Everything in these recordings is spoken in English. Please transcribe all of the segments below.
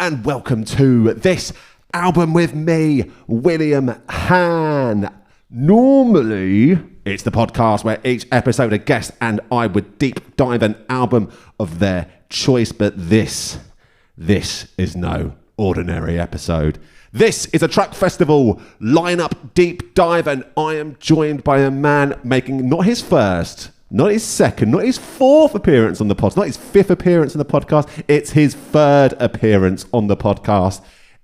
and welcome to this album with me, William Han. Normally, it's the podcast where each episode a guest and I would deep dive an album of their choice, but this is no ordinary episode. This is a Truck Festival lineup deep dive, and I am joined by a man making not his first, not his second, not his fourth appearance on the podcast, not his fifth appearance on the podcast. It's his third appearance on the podcast.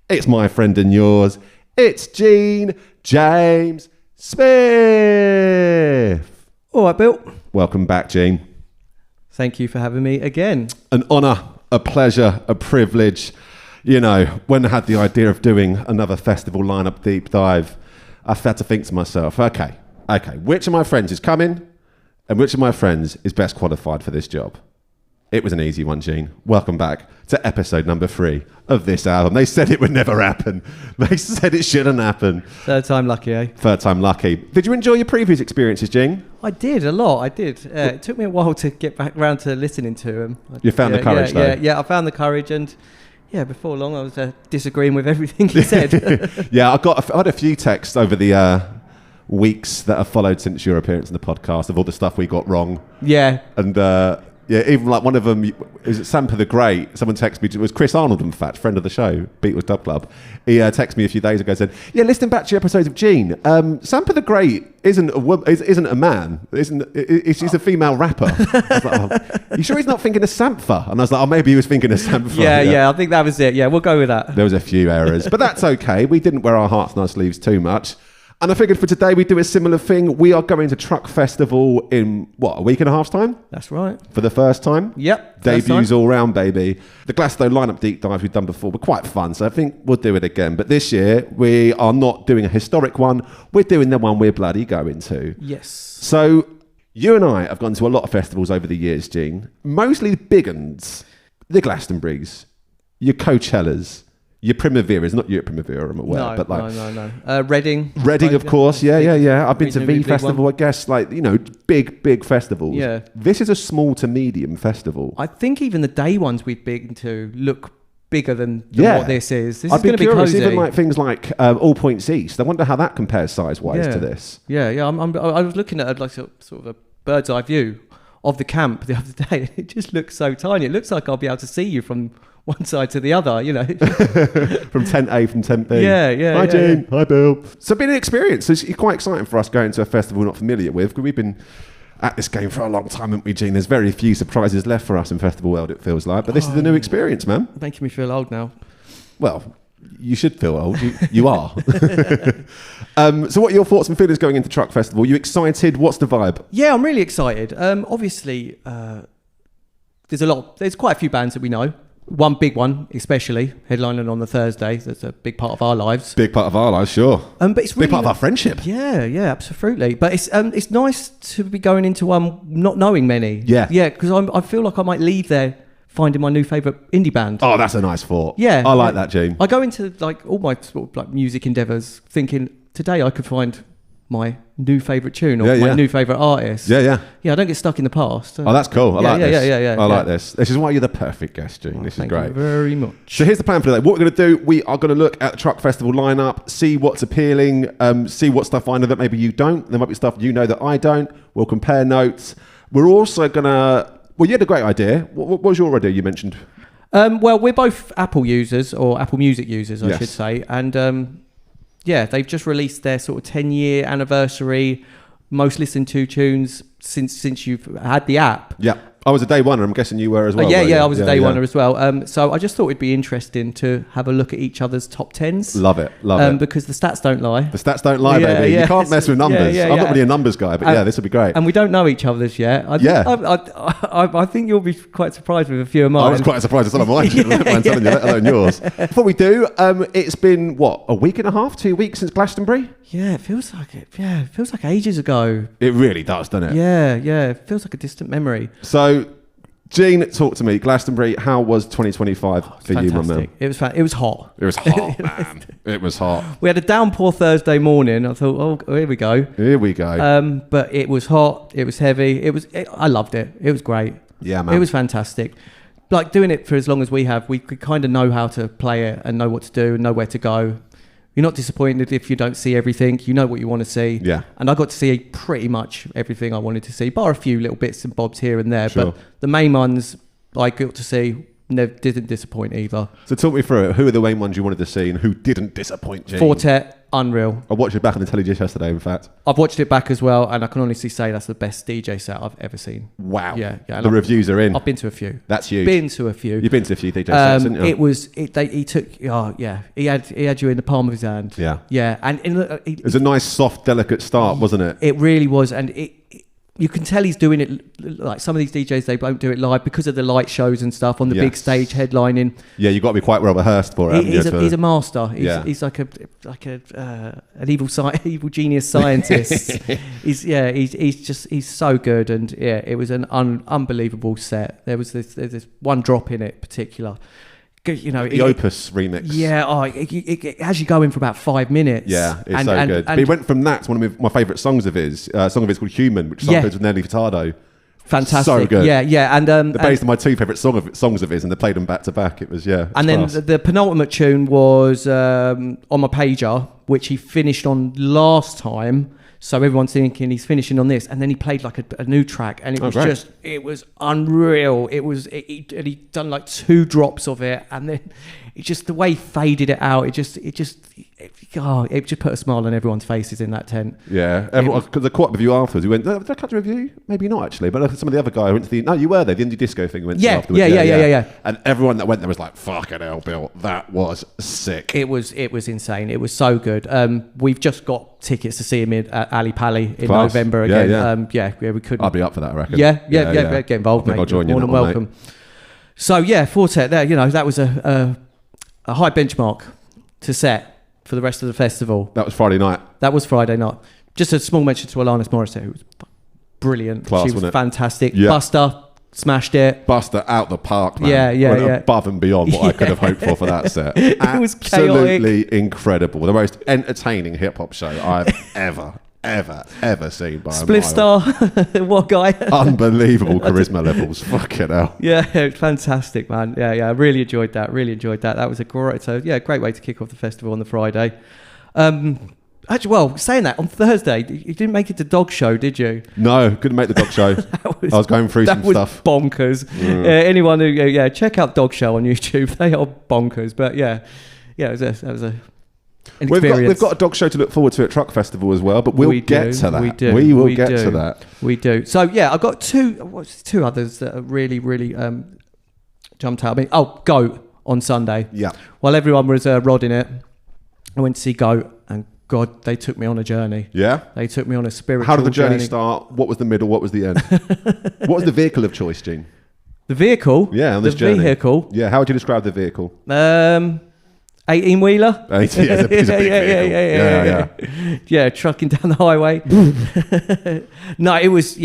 It's my friend and yours. It's Gene James Smith. All right, Bill. Welcome back, Gene. Thank you for having me again. An honour, a pleasure, a privilege. You know, when I had the idea of doing another festival lineup deep dive, I had to think to myself, okay, which of my friends is coming and which of my friends is best qualified for this job? It was an easy one, Gene. Welcome back to episode number 3 of this album. They said it would never happen. They said it shouldn't happen. Third time lucky, eh? Third time lucky. Did you enjoy your previous experiences, Gene? I did, a lot. I did. It took me a while to get back around to listening to them. You found the courage, though? Yeah, I found the courage, and yeah, before long I was disagreeing with everything he said. Yeah, I had a few texts over the weeks that have followed since your appearance on the podcast of all the stuff we got wrong. Yeah. And yeah, even like one of them, is it Sampa the Great? Someone texted me, it was Chris Arnold, in fact, friend of the show, Beatles Dub Club. He texted me a few days ago and said, yeah, listening back to your episodes of Gene, Sampa the Great isn't a man, he's a female rapper. I was like, you sure he's not thinking of Sampha? And I was like, oh, maybe he was thinking of Sampha. Yeah, I think that was it. Yeah, we'll go with that. There was a few errors, but that's okay. We didn't wear our hearts on our sleeves too much. And I figured for today we'd do a similar thing. We are going to Truck Festival in, a week and a half's time? That's right. For the first time? Yep. Debuts all round, baby. The Glasgow lineup deep dives we've done before were quite fun, so I think we'll do it again. But this year, we are not doing a historic one. We're doing the one we're bloody going to. Yes. So you and I have gone to a lot of festivals over the years, Gene. Mostly big uns. The Glastonburys, your Coachellas, your Primaveras, not your Primavera, I'm aware, but like... No. Reading, of course, yeah. I've been to V Festival, one. I guess, like, you know, big festivals. Yeah. This is a small to medium festival. I think even the day ones we've been to look bigger than what this is. This I'd is going to be curious, cozy. even like things like All Points East. I wonder how that compares size-wise to this. Yeah. I was looking at like sort of a bird's eye view of the camp the other day. It just looks so tiny. It looks like I'll be able to see you from one side to the other, you know. From tent A, from tent B. Yeah. Hi, Gene. Hi, Bill. So it's been an experience. It's quite exciting for us going to a festival we're not familiar with, because we've been at this game for a long time, haven't we, Gene? There's very few surprises left for us in festival world, it feels like. But this is a new experience, man. Making me feel old now. Well, you should feel old. You are. So what are your thoughts and feelings going into Truck Festival? You excited? What's the vibe? Yeah, I'm really excited. Obviously, there's quite a few bands that we know. One big one, especially, headlining on the Thursday. That's a big part of our lives. Big part of our lives, sure. But it's really big part of our friendship. Yeah, absolutely. But it's nice to be going into one not knowing many. Yeah. Yeah, because I feel like I might leave there finding my new favourite indie band. Oh, that's a nice thought. Yeah. I like that, Gene. I go into like all my sort of like music endeavours thinking today I could find my new favourite tune or my new favourite artist. Yeah. Yeah, I don't get stuck in the past. Oh, that's cool. I like this. Yeah. I like this. This is why you're the perfect guest, Gene. This is great. Thank you very much. So here's the plan for today. What we're going to do, we are going to look at the Truck Festival lineup, see what's appealing, see what stuff I know that maybe you don't. There might be stuff you know that I don't. We'll compare notes. We're also going to... Well, you had a great idea. What was your idea you mentioned? Well, we're both Apple users, or Apple Music users, I should say. And they've just released their sort of 10-year anniversary, most listened to tunes since you've had the app. Yeah. I was a day oneer. I'm guessing you were as well. I was a day oneer as well. So I just thought it'd be interesting to have a look at each other's top 10s. Love it. Because the stats don't lie. The stats don't lie, baby. You can't mess with numbers. I'm not really a numbers guy, but this would be great. And we don't know each other's yet. I think you'll be quite surprised with a few of mine. I was quite surprised at some of mine. Let alone yours. Before we do, it's been, a week and a half, 2 weeks since Glastonbury? Yeah, it feels like it. Yeah, it feels like ages ago. It really does, doesn't it? Yeah. It feels like a distant memory. So, Gene, talk to me. Glastonbury, how was 2025 for you, my man? It was hot. It was hot, man. It was hot. We had a downpour Thursday morning. I thought, here we go. But it was hot. It was heavy. I loved it. It was great. Yeah, man. It was fantastic. like doing it for as long as we have, we could kind of know how to play it and know what to do and know where to go. You're not disappointed if you don't see everything. You know what you want to see. Yeah. And I got to see pretty much everything I wanted to see, bar a few little bits and bobs here and there. Sure. But the main ones I got to see didn't disappoint either. So talk me through it. Who are the main ones you wanted to see and who didn't disappoint you? Fortet, unreal. I watched it back on the telly just yesterday, in fact. I've watched it back as well, and I can honestly say that's the best DJ set I've ever seen. Wow. Yeah. The reviews are in. I've been to a few. That's huge. Been to a few. You've been to a few DJ sets, haven't you? He took. Oh yeah. He had you in the palm of his hand. Yeah. Yeah, and it was a nice, soft, delicate start, wasn't it? It really was, and you can tell he's doing it like some of these DJs. They won't do it live because of the light shows and stuff on the big stage headlining. Yeah, you've got to be quite well rehearsed for it. He's a master. He's like an evil genius scientist. he's so good, and yeah, it was an unbelievable set. There's this one drop in it particular. You know, the Opus remix. Yeah, it has you going for about 5 minutes. Yeah, it's so good. But he went from that to one of my favourite songs of his. Song of his called Human, which sampled with Nelly Furtado. Fantastic. So good. Yeah. And they're based on my two favourite songs of his, and they played them back to back. It was, And then the penultimate tune was On My Pager, which he finished on last time. So everyone's thinking he's finishing on this, and then he played like a new track, and it was unreal. He'd done like 2 drops of it, and then the way he faded it out, it just put a smile on everyone's faces in that tent. Yeah, because I caught up with you afterwards. You went, did I catch a review? Maybe not actually, but some of the other guy went to you were there, the indie disco thing. Went to afterwards. Yeah. And everyone that went there was like, fucking hell, Bill, that was sick. It was insane. It was so good. We've just got tickets to see him at Ali Pali in November again. We couldn't. I'll be up for that, I reckon. Yeah. Get involved, mate. I'll join you. More than welcome. Mate. So yeah, Fortet there. You know, that was a high benchmark to set for the rest of the festival. That was Friday night. Just a small mention to Alanis Morissette, who was brilliant. Class, she was fantastic. Yeah. Buster smashed it. Buster out the park, man. Yeah. Above and beyond what I could have hoped for that set. It was chaotic. Absolutely incredible. The most entertaining hip hop show I've ever seen by Split Star. What guy? Unbelievable charisma levels. Fucking hell. Yeah, fantastic, man. Yeah, I really enjoyed that. That was a great way to kick off the festival on the Friday. Actually, well, saying that, on Thursday, you didn't make it to Dog Show, did you? No, couldn't make the Dog Show. I was going through some stuff. That was bonkers. Anyone who, check out Dog Show on YouTube. They are bonkers. But that was an experience. We've got a dog show to look forward to at Truck Festival as well, but we'll get to that. We will get to that. We do. So, I've got two others that are really, really jumped out at me. Oh, Goat on Sunday. Yeah. While everyone was rodding it, I went to see Goat, and God, they took me on a journey. Yeah? They took me on a spiritual journey. How did the journey start? What was the middle? What was the end? What was the vehicle of choice, Gene? The vehicle? Yeah, on this journey. The vehicle? Yeah, how would you describe the vehicle? 18-wheeler? It's a big vehicle. Yeah, trucking down the highway. No, it was,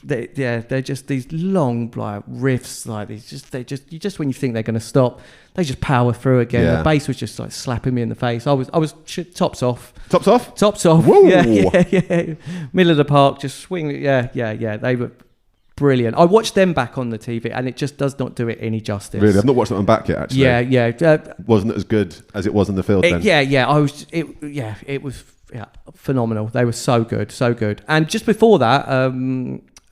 they're just these long like riffs, like they just when you think they're going to stop, they just power through again. The bass was just like slapping me in the face. I was tops off. Woo. Yeah. Middle of the park, just swing. Yeah. They were brilliant. I watched them back on the TV, and it just does not do it any justice. Really, I've not watched them back yet. Actually, wasn't as good as it was in the field. Then. It was phenomenal. They were so good. And just before that,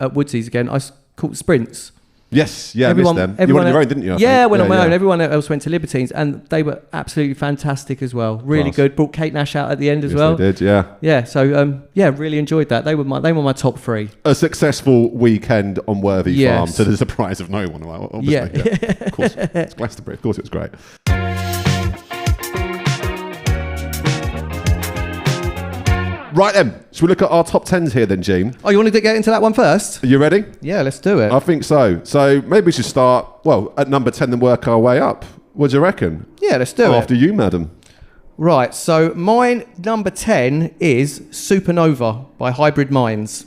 at Woodsies again, I caught Sprints. Yes, I missed them. You went on your own, didn't you? I went on my own. Everyone else went to Libertines, and they were absolutely fantastic as well. Really good. Brought Kate Nash out at the end as well. They did, yeah. Yeah, so really enjoyed that. They were my top 3. A successful weekend on Worthy Farm, to the surprise of no one. Obviously, yeah. Of course, it's Glastonbury. Of course, it was great. Right then, should we look at our top 10s here then, Gene? Oh, you want to get into that one first? Are you ready? Yeah, let's do it. I think so. So maybe we should start, at number 10 and work our way up. What do you reckon? Yeah, let's do it. After you, madam. Right, so mine number 10 is Supernova by Hybrid Minds.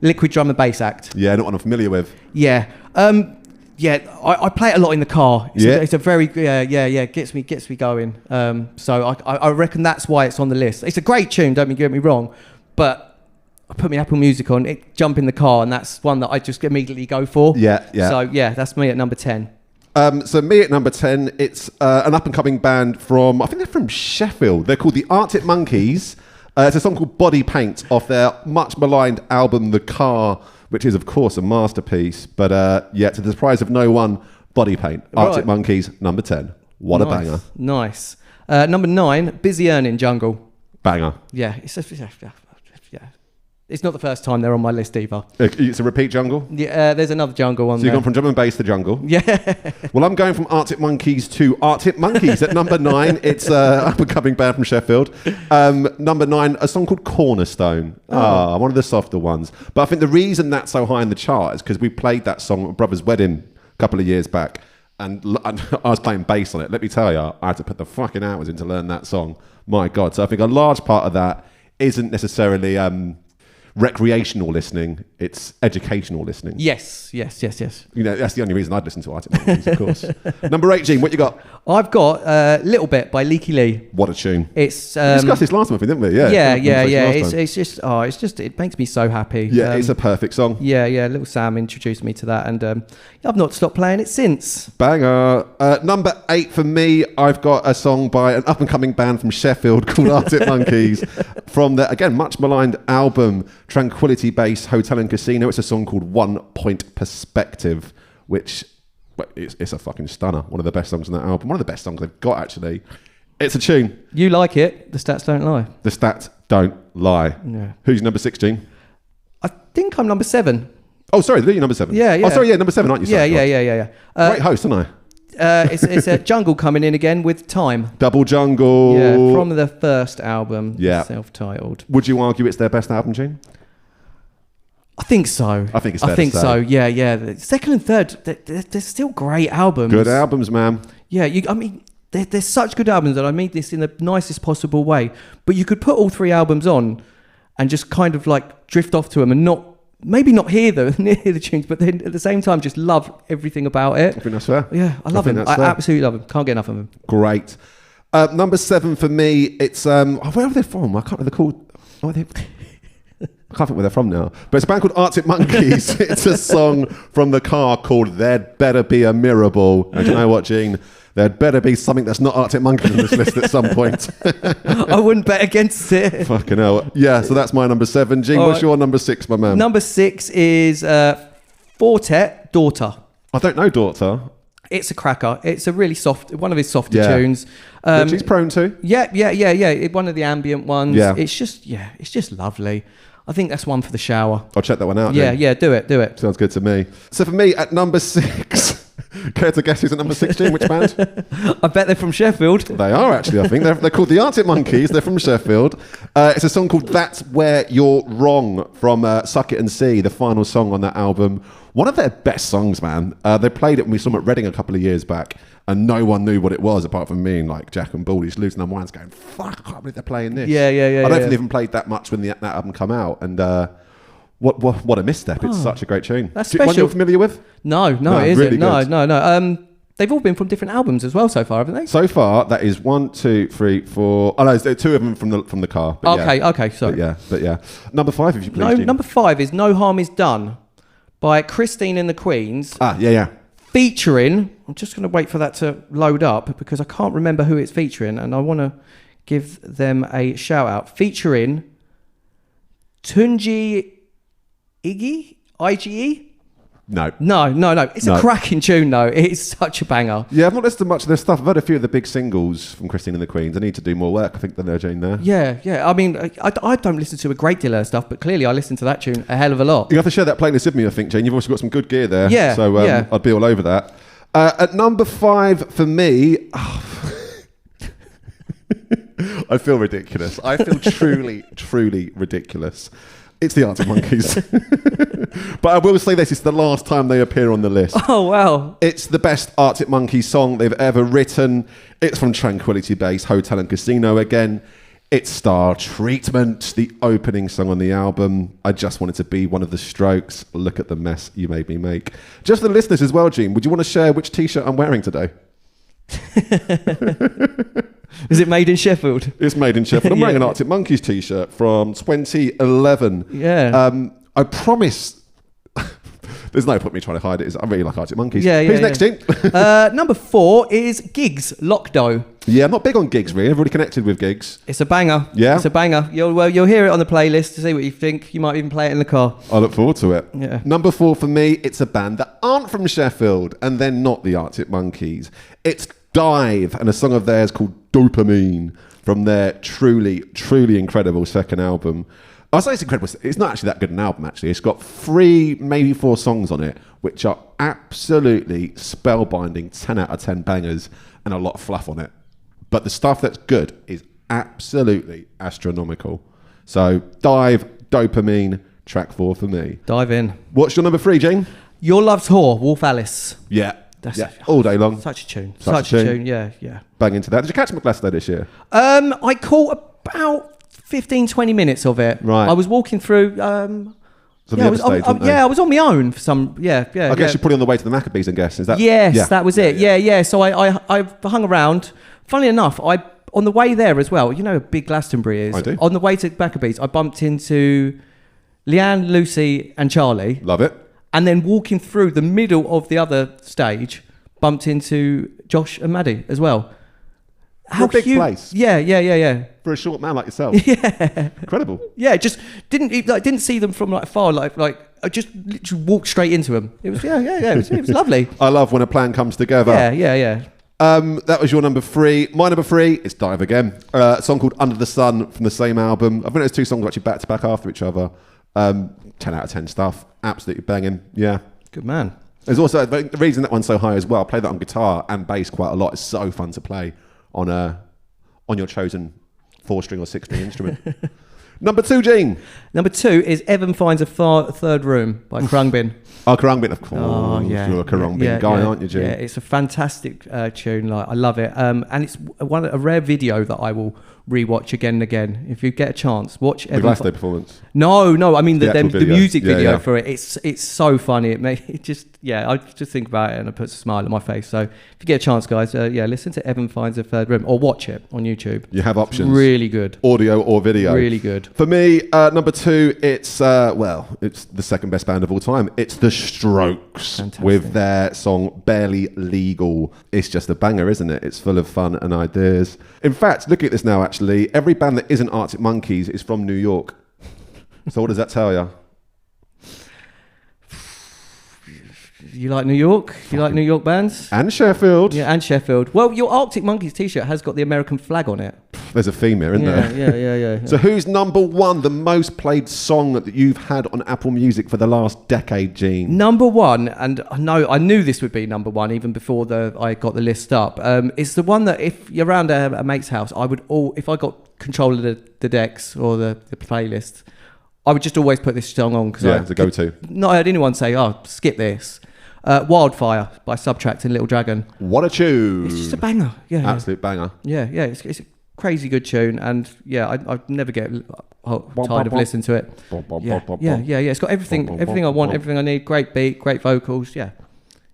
Liquid drum and bass act. Yeah, not one I'm familiar with. Yeah. I play it a lot in the car. It's a very gets me going. So I reckon that's why it's on the list. It's a great tune, don't get me wrong, but I put my Apple Music on, jump in the car, and that's one that I just immediately go for. Yeah. So yeah, that's me at number 10. So me at number 10, it's an up-and-coming band from, I think they're from Sheffield. They're called the Arctic Monkeys. It's a song called Body Paint off their much maligned album, The Car, which is, of course, a masterpiece. But to the surprise of no one, Body Paint. Arctic Monkeys, number 10. What a banger. Nice. Number 9, Busy Earning, Jungle. Banger. Yeah, it's not the first time they're on my list either. It's a repeat Jungle? Yeah, there's another Jungle on there. So you've gone from drum and bass to Jungle? Yeah. Well, I'm going from Arctic Monkeys to Arctic Monkeys at number 9. It's an up-and-coming band from Sheffield. Number 9, a song called Cornerstone. One of the softer ones. But I think the reason that's so high in the chart is because we played that song at my brother's wedding a couple of years back. And I was playing bass on it. Let me tell you, I had to put the fucking hours in to learn that song. My God. So I think a large part of that isn't necessarily recreational listening, it's educational listening. Yes. You know, that's the only reason I'd listen to Arctic Monkeys, of course. Number 8, Gene, what you got? I've got Little Bit by Leaky Lee. What a tune. It's we discussed this last month, didn't we? Yeah. It's just it makes me so happy. Yeah, it's a perfect song. Yeah. Little Sam introduced me to that, and I've not stopped playing it since. Banger. Number 8 for me, I've got a song by an up-and-coming band from Sheffield called Arctic Monkeys from the, again, much maligned album Tranquility Base Hotel and Casino. It's a song called 1 Point Perspective, which it's a fucking stunner. One of the best songs on that album. One of the best songs they've got, actually. It's a tune. You like it. The stats don't lie. The stats don't lie. Yeah. Who's number 6, Gene? I think I'm number 7. Oh, sorry, you're number 7. Yeah. Oh, sorry, number 7, aren't you? Sorry, Yeah. Great host, aren't it's a Jungle coming in again with Time. Double Jungle. Yeah, from the first album. Yeah. Self-titled. Would you argue it's their best album, Gene? I think so. I think it's fair to say. So. Yeah. The second and third, they're still great albums. Good albums, man. Yeah, they're such good albums, and I mean this in the nicest possible way. But you could put all 3 albums on and just kind of like drift off to them and not hear the tunes, but then at the same time just love everything about it. I think that's fair. Yeah, I love them. I absolutely love them. Can't get enough of them. Great. Number 7 for me, it's where are they from? I can't remember they're called. I can't think where they're from now. But it's a band called Arctic Monkeys. It's a song from The Car called There'd Better Be a Mirable. And you know what, Gene? There'd better be something that's not Arctic Monkeys on this list at some point. I wouldn't bet against it. Fucking hell. Yeah, so that's my number 7. Gene, what's your number 6, my man? Number 6 is Fortet, Daughter. I don't know Daughter. It's a cracker. It's a really one of his softer tunes. Which he's prone to. Yeah. One of the ambient ones. Yeah. It's just lovely. I think that's one for the shower. I'll check that one out. Yeah, do it. Sounds good to me. So for me, at number 6, care to guess who's at number 16? Which band? I bet they're from Sheffield. They are actually, I think. They're called the Arctic Monkeys. They're from Sheffield. It's a song called That's Where You're Wrong from Suck It and See, the final song on that album. One of their best songs, man. They played it when we saw them at Reading a couple of years back, and no one knew what it was apart from me and like Jack and Baldy's losing their minds going, fuck, I can't believe they're playing this. Yeah. I don't think they even played that much when that album come out, and what a misstep. It's such a great tune. That's special. One you're familiar with? No, it isn't. Really good. No. They've all been from different albums as well so far, haven't they? So far, that is 1, 2, 3, 4. Oh no, there's 2 of them from the Car. But okay, sorry. But yeah. Number 5, if you please. No, number 5 is No Harm Is Done by Christine and the Queens. Yeah. Featuring, I'm just going to wait for that to load up because I can't remember who it's featuring, and I want to give them a shout out. Featuring Tunji IGE? No. It's a cracking tune, though. It's such a banger. Yeah, I've not listened to much of their stuff. I've heard a few of the big singles from Christine and the Queens. I need to do more work, I think, than they're doing there. Yeah. I mean, I don't listen to a great deal of their stuff, but clearly I listen to that tune a hell of a lot. You have to share that playlist with me, I think, Jane. You've also got some good gear there. Yeah. So I'd be all over that. At number 5 for me... I feel ridiculous. I feel truly ridiculous. It's the Arctic Monkeys. But I will say this, it's the last time they appear on the list. Oh, wow. It's the best Arctic Monkeys song they've ever written. It's from Tranquility Base Hotel and Casino again. It's Star Treatment, the opening song on the album. I just wanted to be one of the Strokes. Look at the mess you made me make. Just for the listeners as well, Gene, would you want to share which T-shirt I'm wearing today? Is it made in Sheffield? It's made in Sheffield. I'm wearing an Arctic Monkeys t-shirt from 2011. Yeah. I promise... There's no point me trying to hide it. I really like Arctic Monkeys. Yeah, Who's next, Gene? Number 4 is Gigs, Lockdo. Yeah, I'm not big on Gigs, really. I've already connected with Gigs. It's a banger. Yeah? It's a banger. You'll hear it on the playlist to see what you think. You might even play it in the car. I look forward to it. Yeah. Number 4 for me, it's a band that aren't from Sheffield, and they're not the Arctic Monkeys. It's Dive, and a song of theirs called Dopamine, from their truly, truly incredible second album. I say it's incredible. It's not actually that good an album, actually. It's got 3, maybe 4 songs on it, which are absolutely spellbinding, 10 out of 10 bangers, and a lot of fluff on it. But the stuff that's good is absolutely astronomical. So, Dive, Dopamine, track 4 for me. Dive in. What's your number 3, Gene? Your Love's Whore, Wolf Alice. Yeah. All day long. Such a tune. Such a tune. Yeah. Bang into that. Did you catch McGlasgow this year? I caught about 15, 20 minutes of it. Right. I was walking through... I was on my own for some... Yeah. I guess you're probably on the way to the Maccabees, I guess. Is that? Yes, that was it. Yeah. So I hung around. Funnily enough, on the way there as well, you know how big Glastonbury is? I do. On the way to Maccabees, I bumped into Leanne, Lucy and Charlie. Love it. And then walking through the middle of the other stage, bumped into Josh and Maddie as well. How big place. Yeah. For a short man like yourself. Yeah. Incredible. Yeah, just didn't see them from far. I just literally walked straight into them. It was it was lovely. I love when a plan comes together. Yeah. That was your number 3. My number 3 is Dive again. A song called Under the Sun from the same album. I think there's 2 songs actually back to back after each other. 10 out of 10 stuff. Absolutely banging. Yeah. Good man. There's also the reason that one's so high as well. I play that on guitar and bass quite a lot. It's so fun to play on your chosen 4-string or 6-string instrument. Number 2, Gene. Number 2 is Evan Finds a Third Room by Khruangbin. Oh, Khruangbin, of course. Oh, yeah. You're a Khruangbin guy, aren't you, Gene? Yeah, it's a fantastic tune. I love it. And it's a rare video that I will rewatch again and again. If you get a chance, watch the Glasgow performance. No. I mean the music video yeah. for it. It's so funny. I just think about it and it puts a smile on my face. So if you get a chance, guys, listen to Evan Finds a Third Room or watch it on YouTube. You have options. It's really good. Audio or video. Really good. For me, number 2, it's the second best band of all time. It's The Strokes. Fantastic. With their song Barely Legal. It's just a banger, isn't it? It's full of fun and ideas. In fact, look at this now, actually. Every band that isn't Arctic Monkeys is from New York. So what does that tell you? You like New York? You like New York bands? And Sheffield. Yeah, and Sheffield. Well, your Arctic Monkeys t-shirt has got the American flag on it. There's a theme here, isn't there? Yeah. So who's number 1, the most played song that you've had on Apple Music for the last decade, Gene? Number 1, and I knew this would be number 1 even before I got the list up. It's the one that if you're around a mate's house, if I got control of the decks or the playlist, I would just always put this song on. It's a go-to. Not heard anyone say, skip this. Wildfire by Subtract and Little Dragon. What a tune. It's just a banger. Yeah. Absolute banger. Yeah. It's a crazy good tune. And I never get tired of listening to it. Yeah. It's got everything I want, everything I need. Great beat, great vocals. Yeah.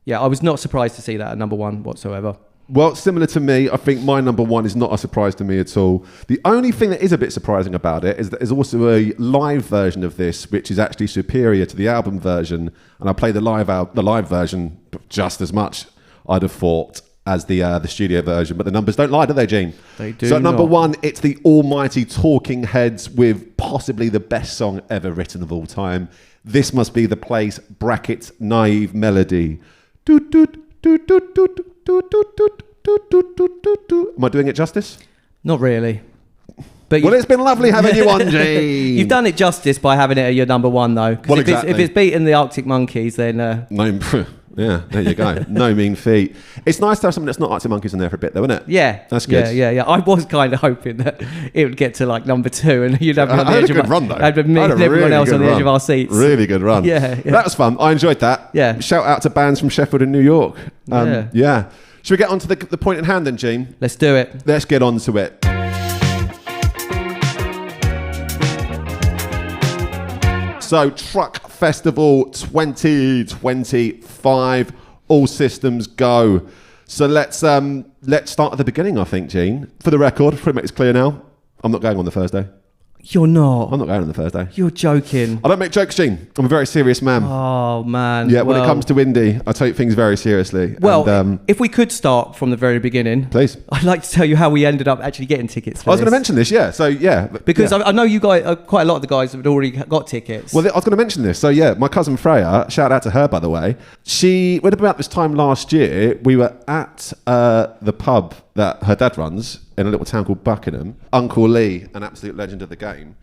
I was not surprised to see that at number 1 whatsoever. Well, similar to me, I think my number 1 is not a surprise to me at all. The only thing that is a bit surprising about it is that there's also a live version of this, which is actually superior to the album version. And I play the live version just as much, I'd have thought, as the studio version. But the numbers don't lie, do they, Gene? They do. So at number 1, it's the almighty Talking Heads with possibly the best song ever written of all time. This Must Be the Place, brackets, Naive Melody. Doot, doot, doot, doot, doot. Am I doing it justice? Not really. But it's been lovely having you on, Gene. You've done it justice by having it at your number 1, though. Well, if it's beaten the Arctic Monkeys, then... Yeah, there you go. No mean feat. It's nice to have something that's not Arctic Monkeys in there for a bit, though, isn't it? Yeah. That's good. Yeah. I was kind of hoping that it would get to number 2 and you'd have me on the edge of run, though. I'd have me and everyone else on the edge of our seats. Really good run. Yeah. That was fun. I enjoyed that. Yeah. Shout out to bands from Sheffield and New York. Yeah. Should we get on to the point in hand then, Gene? Let's do it. Let's get on to it. So, Truck Festival 2025, all systems go. So let's start at the beginning, I think, Gene. For the record, pretty much it's clear now. I'm not going on the Thursday. You're not? I'm not going on the Thursday. You're joking. I don't make jokes, Gene. I'm a very serious man. Oh, man. Yeah, when it comes to Indy, I take things very seriously. Well, and, if we could start from the very beginning. Please. I'd like to tell you how we ended up actually getting tickets for I was going to mention this, yeah. So, yeah. Because I know you guys, quite a lot of the guys have already got tickets. Well, I was going to mention this. So, yeah, my cousin Freya, shout out to her, by the way. When about this time last year, we were at the pub that her dad runs in a little town called Buckingham. Uncle Lee, an absolute legend of the game.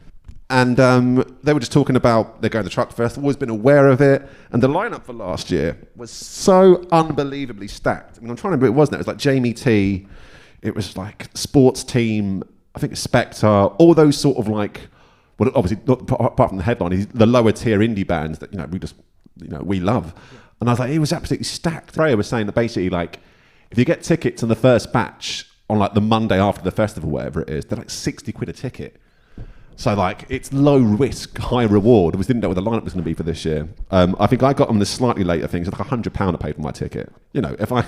And they were just talking about they're going to the Truck Fest. I've always been aware of it. And the lineup for last year was so unbelievably stacked. I mean, I'm trying to remember who it was now. It was like Jamie T. It was like Sports Team. I think Spectre. All those sort of like, well, obviously, not apart from the headline, the lower tier indie bands that, we love. And I was like, it was absolutely stacked. Freya was saying that basically, like, if you get tickets on the first batch on like the Monday after the festival, whatever it is, they're like 60 quid a ticket. So, like, it's low risk, high reward. We didn't know what the lineup was going to be for this year. I think I got on the slightly later things. It's like £100 I paid for my ticket. You know, if I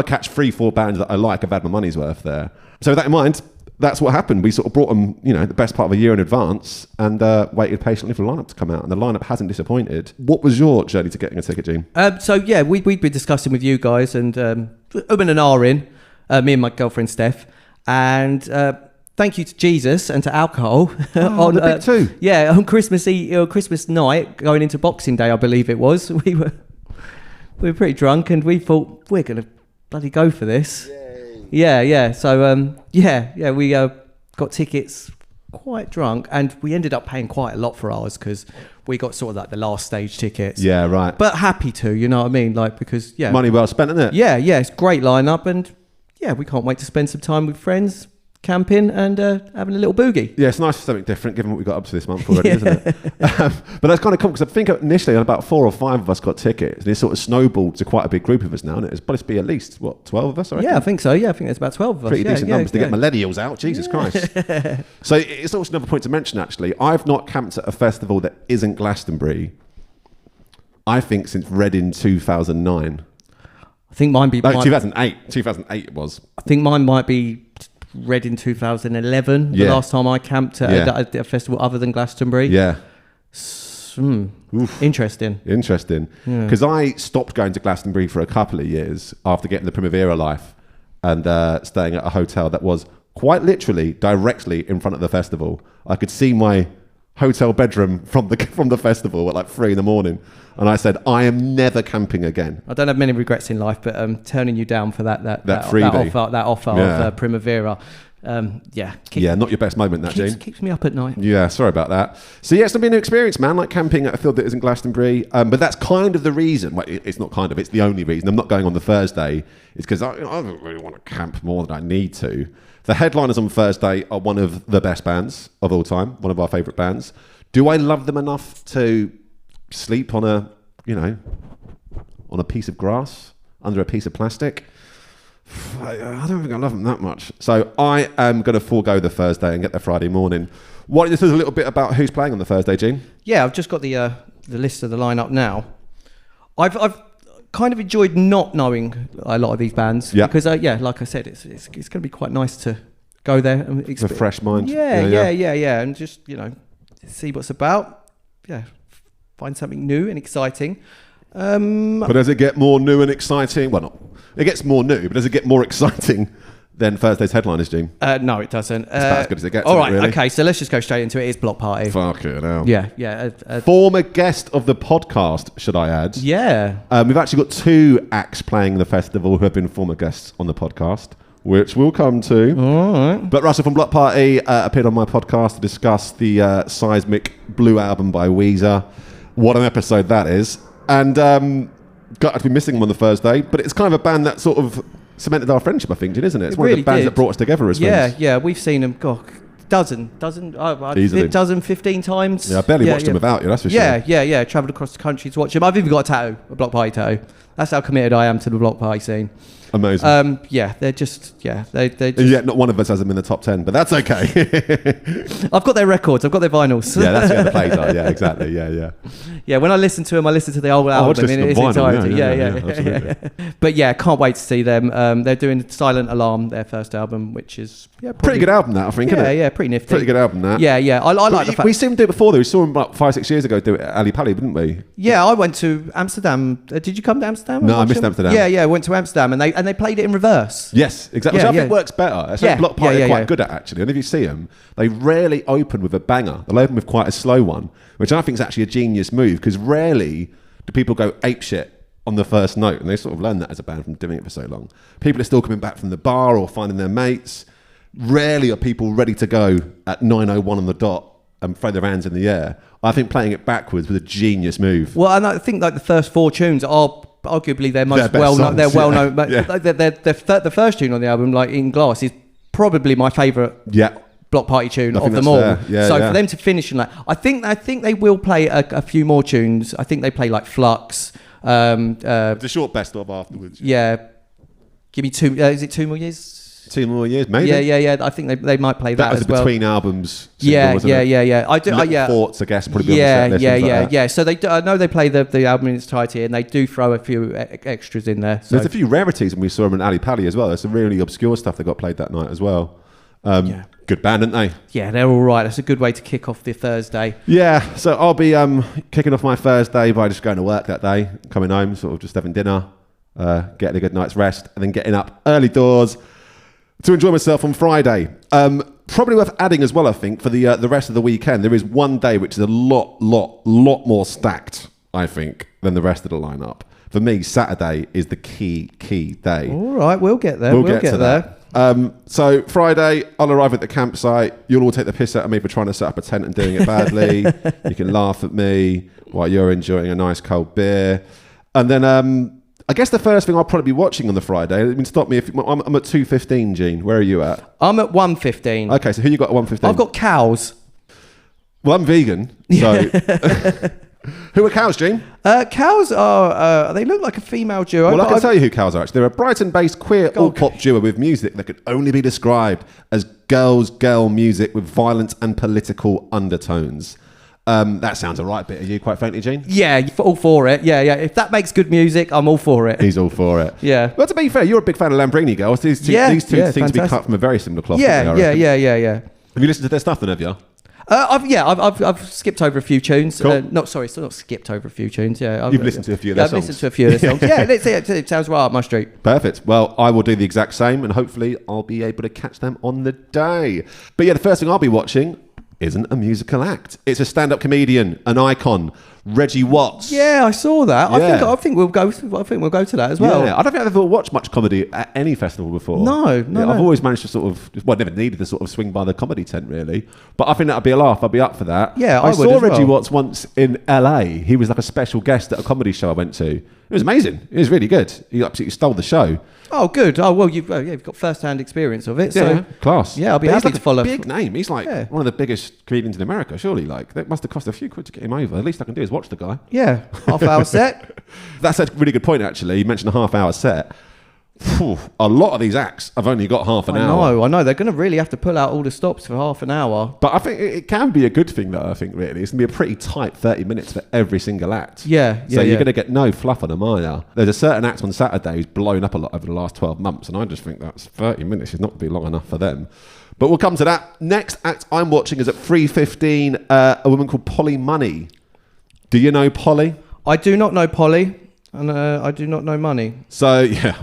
catch 3-4 bands that I like, I've had my money's worth there. So with that in mind, that's what happened. We sort of brought them, the best part of a year in advance and waited patiently for the lineup to come out. And the lineup hasn't disappointed. What was your journey to getting a ticket, Gene? We'd been discussing with you guys and and Arin, me and my girlfriend Steph, and thank you to Jesus and to alcohol on the big two. Yeah, on Christmas night, going into Boxing Day, I believe it was. We were pretty drunk, and we thought we're going to bloody go for this. Yay. Yeah. So we got tickets quite drunk, and we ended up paying quite a lot for ours because we got sort of like the last stage tickets. Yeah, right. But happy to, you know what I mean? Like, because money well spent, isn't it? Yeah, it's great lineup, and we can't wait to spend some time with friends, camping and having a little boogie. Yeah, it's nice for something different given what we got up to this month already, isn't it? But that's kind of cool because I think initially about 4 or 5 of us got tickets and it sort of snowballed to quite a big group of us now, and it's supposed to be at least 12 of us, I reckon? Yeah, I think so. Yeah, I think there's about 12 of us. Pretty decent numbers to get millennials out. Jesus Christ. So it's also another point to mention, actually. I've not camped at a festival that isn't Glastonbury, I think, since Reading 2009. I think mine be... 2008. 2008 it was. I think mine might be Reading 2011, the last time I camped at a festival other than Glastonbury. Yeah. Interesting. Because I stopped going to Glastonbury for a couple of years after getting the Primavera life and staying at a hotel that was quite literally directly in front of the festival. I could see my hotel bedroom from the festival at like 3 a.m. And I said, I am never camping again. I don't have many regrets in life, but turning you down for that freebie. that offer of Primavera. Not your best moment, that, Gene. Keeps me up at night. Yeah, sorry about that. So yeah, it's going to be a new experience, man, like camping at a field that isn't Glastonbury. But that's kind of the reason. Well, it's not kind of, it's the only reason I'm not going on the Thursday. It's because I don't really want to camp more than I need to. The headliners on Thursday are one of the best bands of all time, one of our favourite bands. Do I love them enough to sleep on a piece of grass under a piece of plastic? I don't think I love them that much. So I am going to forego the Thursday and get there Friday morning. Why don't you tell us a little bit about who's playing on the Thursday, Gene? Yeah, I've just got the list of the lineup now. I've kind of enjoyed not knowing a lot of these bands because like I said, it's going to be quite nice to go there and a fresh mind. Yeah, and just see what's about. Yeah, find something new and exciting. But does it get more new and exciting? Well, it gets more new, but does it get more exciting than Thursday's headliners, Gene? No, it doesn't. It's about as good as it gets. All right, really. okay, so let's just go straight into it. It's Bloc Party. Fucking hell. Yeah. Former guest of the podcast, should I add? Yeah. We've actually got 2 acts playing the festival who have been former guests on the podcast, which we'll come to. All right. But Russell from Bloc Party appeared on my podcast to discuss the Seismic Blue album by Weezer. What an episode that is. And got to be missing them on the Thursday, but it's kind of a band that sort of cemented our friendship, I think, isn't it? It's one of the bands that brought us together as friends. Yeah, we've seen them, dozen, 15 times. Yeah, I barely watched them without you, that's for sure. Yeah, travelled across the country to watch them. I've even got a tattoo, a Bloc Party tattoo. That's how committed I am to the Bloc Party scene. Amazing. Yeah, they're just. Yeah, not one of us has them in the top 10, but that's okay. I've got their records. I've got their vinyls. Yeah, that's where the plays are. Yeah, exactly. Yeah. Yeah, when I listen to them, I listen to the old album in its entirety. Yeah. But yeah, can't wait to see them. They're doing Silent Alarm, their first album, which is pretty good album. That I think. Isn't it? Yeah, pretty nifty. Pretty good album. That. Yeah. I like the fact we seen them do it before. Though. We saw them about 5-6 years ago do it at Ali Pali, didn't we? Yeah, I went to Amsterdam. Did you come to Amsterdam? No, I missed Amsterdam. Yeah, I went to Amsterdam and they played it in reverse. Yes, exactly. Which I think works better. That's what Bloc Party are quite good at, actually. And if you see them, they rarely open with a banger. They'll open with quite a slow one, which I think is actually a genius move, because rarely do people go apeshit on the first note, and they sort of learn that as a band from doing it for so long. People are still coming back from the bar or finding their mates. Rarely are people ready to go at 9:01 on the dot and throw their hands in the air. I think playing it backwards was a genius move. Well, and I think like the first 4 tunes are arguably their most well-known. They're well-known. The first tune on the album, like In Glass, is probably my favourite Bloc Party tune of them all. For them to finish in that, I think they will play a few more tunes. I think they play like Flux. The short best of afterwards. Yeah. Give me 2. Is it 2 more years? 2 more years, maybe. Yeah. I think they might play that as well. Between albums. Yeah. I do. Thoughts, I guess, probably. Yeah. So I know they play the album in its entirety, and they do throw a few extras in there. So. There's a few rarities when we saw them in Ali Pali as well. There's some really obscure stuff that got played that night as well. Good band, aren't they? Yeah, they're all right. That's a good way to kick off the Thursday. Yeah, so I'll be kicking off my Thursday by just going to work that day, coming home, sort of just having dinner, getting a good night's rest, and then getting up early doors to enjoy myself on Friday. Probably worth adding as well, I think, for the rest of the weekend. There is one day which is a lot more stacked, I think, than the rest of the lineup. For me, Saturday is the key day. All right, we'll get there. We'll get to there. So Friday, I'll arrive at the campsite. You'll all take the piss out of me for trying to set up a tent and doing it badly. You can laugh at me while you're enjoying a nice cold beer. And then I guess the first thing I'll probably be watching on the Friday, I mean, stop me if I'm at 2:15, Gene. Where are you at? I'm at 1:15. Okay, so who you got at 1:15? I've got cows. Well, I'm vegan, so... Who are cows, Gene? Cows are... they look like a female duo. Well, I can tell you who cows are, actually. They're a Brighton-based queer all-pop duo with music that could only be described as girl music with violent and political undertones. That sounds a right bit. Are you quite frankly, Gene? Yeah, all for it. Yeah. If that makes good music, I'm all for it. He's all for it. Yeah. Well, to be fair, you're a big fan of Lambrini Girls. These two seem to be cut from a very similar cloth. Yeah. Have you listened to their stuff then, have you? I've skipped over a few tunes. Cool. Not skipped over a few tunes. Yeah, You've listened to a few of their songs. I've listened to a few of their songs. Yeah, it sounds right up my street. Perfect. Well, I will do the exact same, and hopefully I'll be able to catch them on the day. But yeah, the first thing I'll be watching isn't a musical act. It's a stand-up comedian, an icon, Reggie Watts. Yeah, I saw that. Yeah. I think we'll go to that as well. Yeah, I don't think I've ever watched much comedy at any festival before. No. I've always managed to sort of, never needed to sort of swing by the comedy tent really. But I think that'd be a laugh. I'd be up for that. Yeah, I saw Reggie Watts once in LA. He was like a special guest at a comedy show I went to. It was amazing. It was really good. He absolutely stole the show. Oh, good. Oh, well, you've got first-hand experience of it. Yeah, so class. Yeah, I'll be happy to follow. He's like a big name. He's like one of the biggest comedians in America, surely. Like, that must have cost a few quid to get him over. The least I can do is watch the guy. Yeah, half-hour set. That's a really good point, actually. You mentioned a half-hour set. A lot of these acts have only got half an hour. I know. They're going to really have to pull out all the stops for half an hour. But I think it can be a good thing, though, I think, really. It's going to be a pretty tight 30 minutes for every single act. Yeah. So you're going to get no fluff on them, are you? There's a certain act on Saturday who's blown up a lot over the last 12 months, and I just think that's 30 minutes is not going to be long enough for them. But we'll come to that. Next act I'm watching is at 3:15, a woman called Polly Money. Do you know Polly? I do not know Polly, and I do not know Money. So, yeah...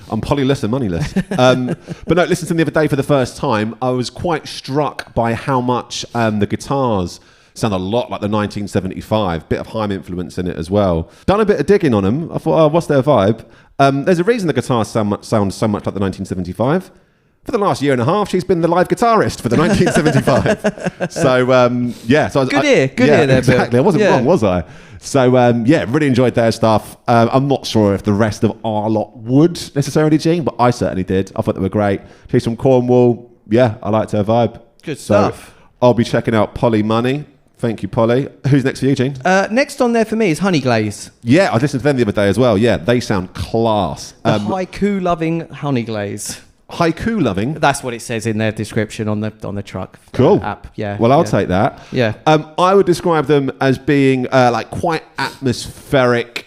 I'm pollyless and moneyless. But no, listen to them the other day for the first time. I was quite struck by how much the guitars sound a lot like the 1975. Bit of Haim influence in it as well. Done a bit of digging on them. I thought, what's their vibe? There's a reason the guitars sound so much like the 1975. For the last year and a half, she's been the live guitarist for the 1975. So, good ear there, exactly. Bill. I wasn't wrong, was I? So, really enjoyed their stuff. I'm not sure if the rest of our lot would necessarily, Gene, but I certainly did. I thought they were great. She's from Cornwall. Yeah, I liked her vibe. Good stuff. So I'll be checking out Polly Money Thank you, Polly. Who's next for you, Gene? Next on there for me is Honey Glaze. Yeah, I listened to them the other day as well. Yeah, they sound class. The haiku-loving Honey Glaze. Haiku loving? That's what it says in their description on the truck cool. app. Yeah. Well, I'll take that. Yeah. I would describe them as being like quite atmospheric,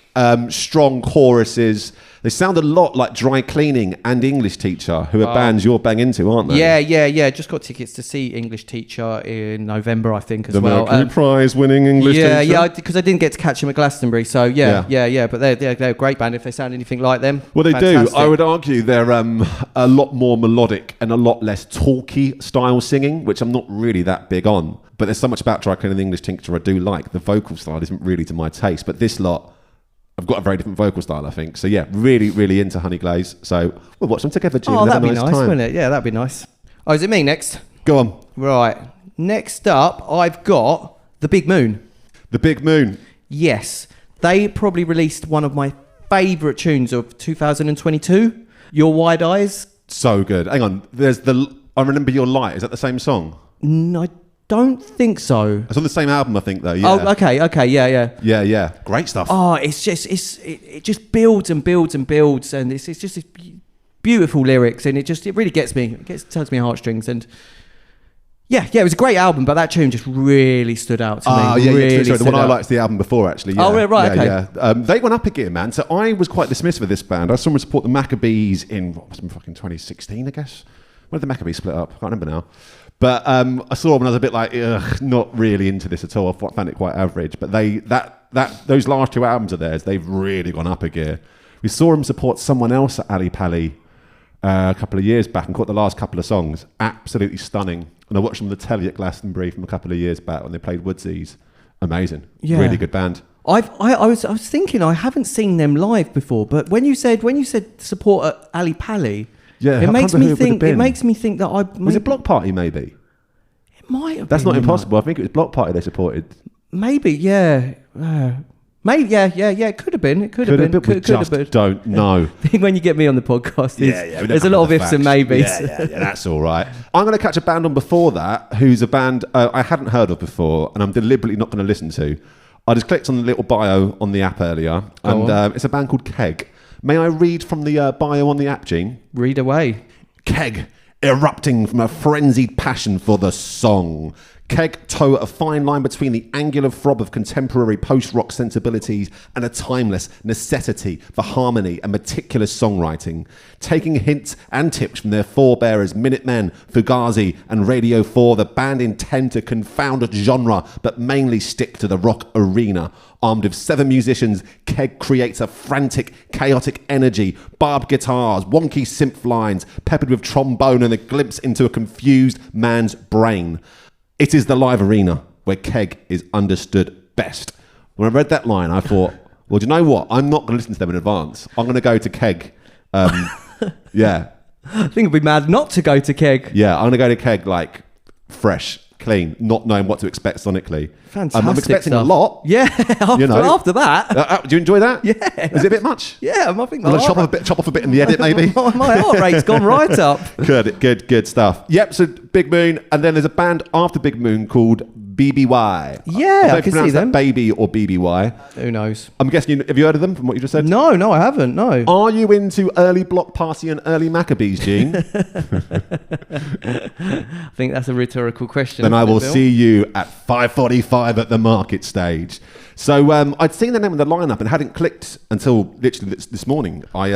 strong choruses. They sound a lot like Dry Cleaning and English Teacher, who are bands you're bang into, aren't they? Yeah. Just got tickets to see English Teacher in November, I think, as well. The Mercury Prize winning English Teacher? Yeah, because I didn't get to catch them at Glastonbury. So, yeah. But they're a great band if they sound anything like them. Well, they Fantastic. do. I would argue they're a lot more melodic and a lot less talky style singing, which I'm not really that big on. But there's so much about Dry Cleaning and English Teacher I do like. The vocal style isn't really to my taste. But this lot... I've got a very different vocal style, I think. So, yeah, really, really into Honey Glaze. So, we'll watch them together, Jim. Oh, that'd be nice, wouldn't it? Yeah, that'd be nice. Oh, is it me next? Go on. Right. Next up, I've got The Big Moon. The Big Moon. Yes. They probably released one of my favourite tunes of 2022, Your Wide Eyes. So good. Hang on. There's I Remember Your Light. Is that the same song? No, I don't think so. It's on the same album, I think, though. Yeah. Oh, okay, yeah. Yeah. Great stuff. Oh, it just builds and builds and builds, and it's just this beautiful lyrics, and it really gets me. Tugs me heartstrings, and yeah, it was a great album, but that tune just really stood out to me. Oh, yeah, really sorry, the one I liked the album before, actually. Yeah. Oh, right, okay. Yeah. They went up a gear, man. So I was quite dismissive of this band. I saw them support the Maccabees in, fucking 2016, I guess. When did the Maccabees split up? I can't remember now. But I saw them and I was a bit like, ugh, not really into this at all. I found it quite average. But those last two albums of theirs, they've really gone up a gear. We saw them support someone else at Ali Pali a couple of years back and caught the last couple of songs. Absolutely stunning. And I watched them on the telly at Glastonbury from a couple of years back when they played Woodsies. Amazing. Yeah. Really good band. I was thinking I haven't seen them live before, but when you said support at Ali Pali, yeah, it makes me think that I was it Bloc Party maybe. It might have. That's been, not impossible. I think it was Bloc Party they supported. Maybe, yeah. Maybe, yeah. It could have been. It could have been. We just don't know. I think when you get me on the podcast, there's a lot of ifs and maybes. Yeah, that's all right. I'm going to catch a band on before that, who's a band I hadn't heard of before, and I'm deliberately not going to listen to. I just clicked on the little bio on the app earlier, and it's a band called Keg. May I read from the bio on the app, Gene? Read away. Keg, erupting from a frenzied passion for the song. Keg toe a fine line between the angular throb of contemporary post-rock sensibilities and a timeless necessity for harmony and meticulous songwriting, taking hints and tips from their forebearers Minutemen, Fugazi and Radio 4. The band intend to confound genre but mainly stick to the rock arena. Armed with 7 musicians, Keg creates a frantic, chaotic energy, barbed guitars, wonky synth lines, peppered with trombone and a glimpse into a confused man's brain. It is the live arena where Keg is understood best. When I read that line, I thought, well, do you know what? I'm not going to listen to them in advance. I'm going to go to Keg. Yeah. I think it'd be mad not to go to Keg. Yeah, I'm going to go to Keg like fresh, clean, not knowing what to expect sonically. Fantastic I'm expecting stuff. A lot. Yeah, after that. Do you enjoy that? Yeah. Is it a bit much? Yeah, I think I'm going to chop off a bit in the edit, maybe. My heart rate's gone right up. Good stuff. Yep, so Big Moon, and then there's a band after Big Moon called BBY. Yeah, I can see them. Baby or BBY. Who knows? I'm guessing, have you heard of them from what you just said? No, I haven't, no. Are you into early Bloc Party and early Maccabees, Gene? I think that's a rhetorical question. Then I will see you at 5:45 at the market stage. So I'd seen the name of the lineup and hadn't clicked until literally this morning. I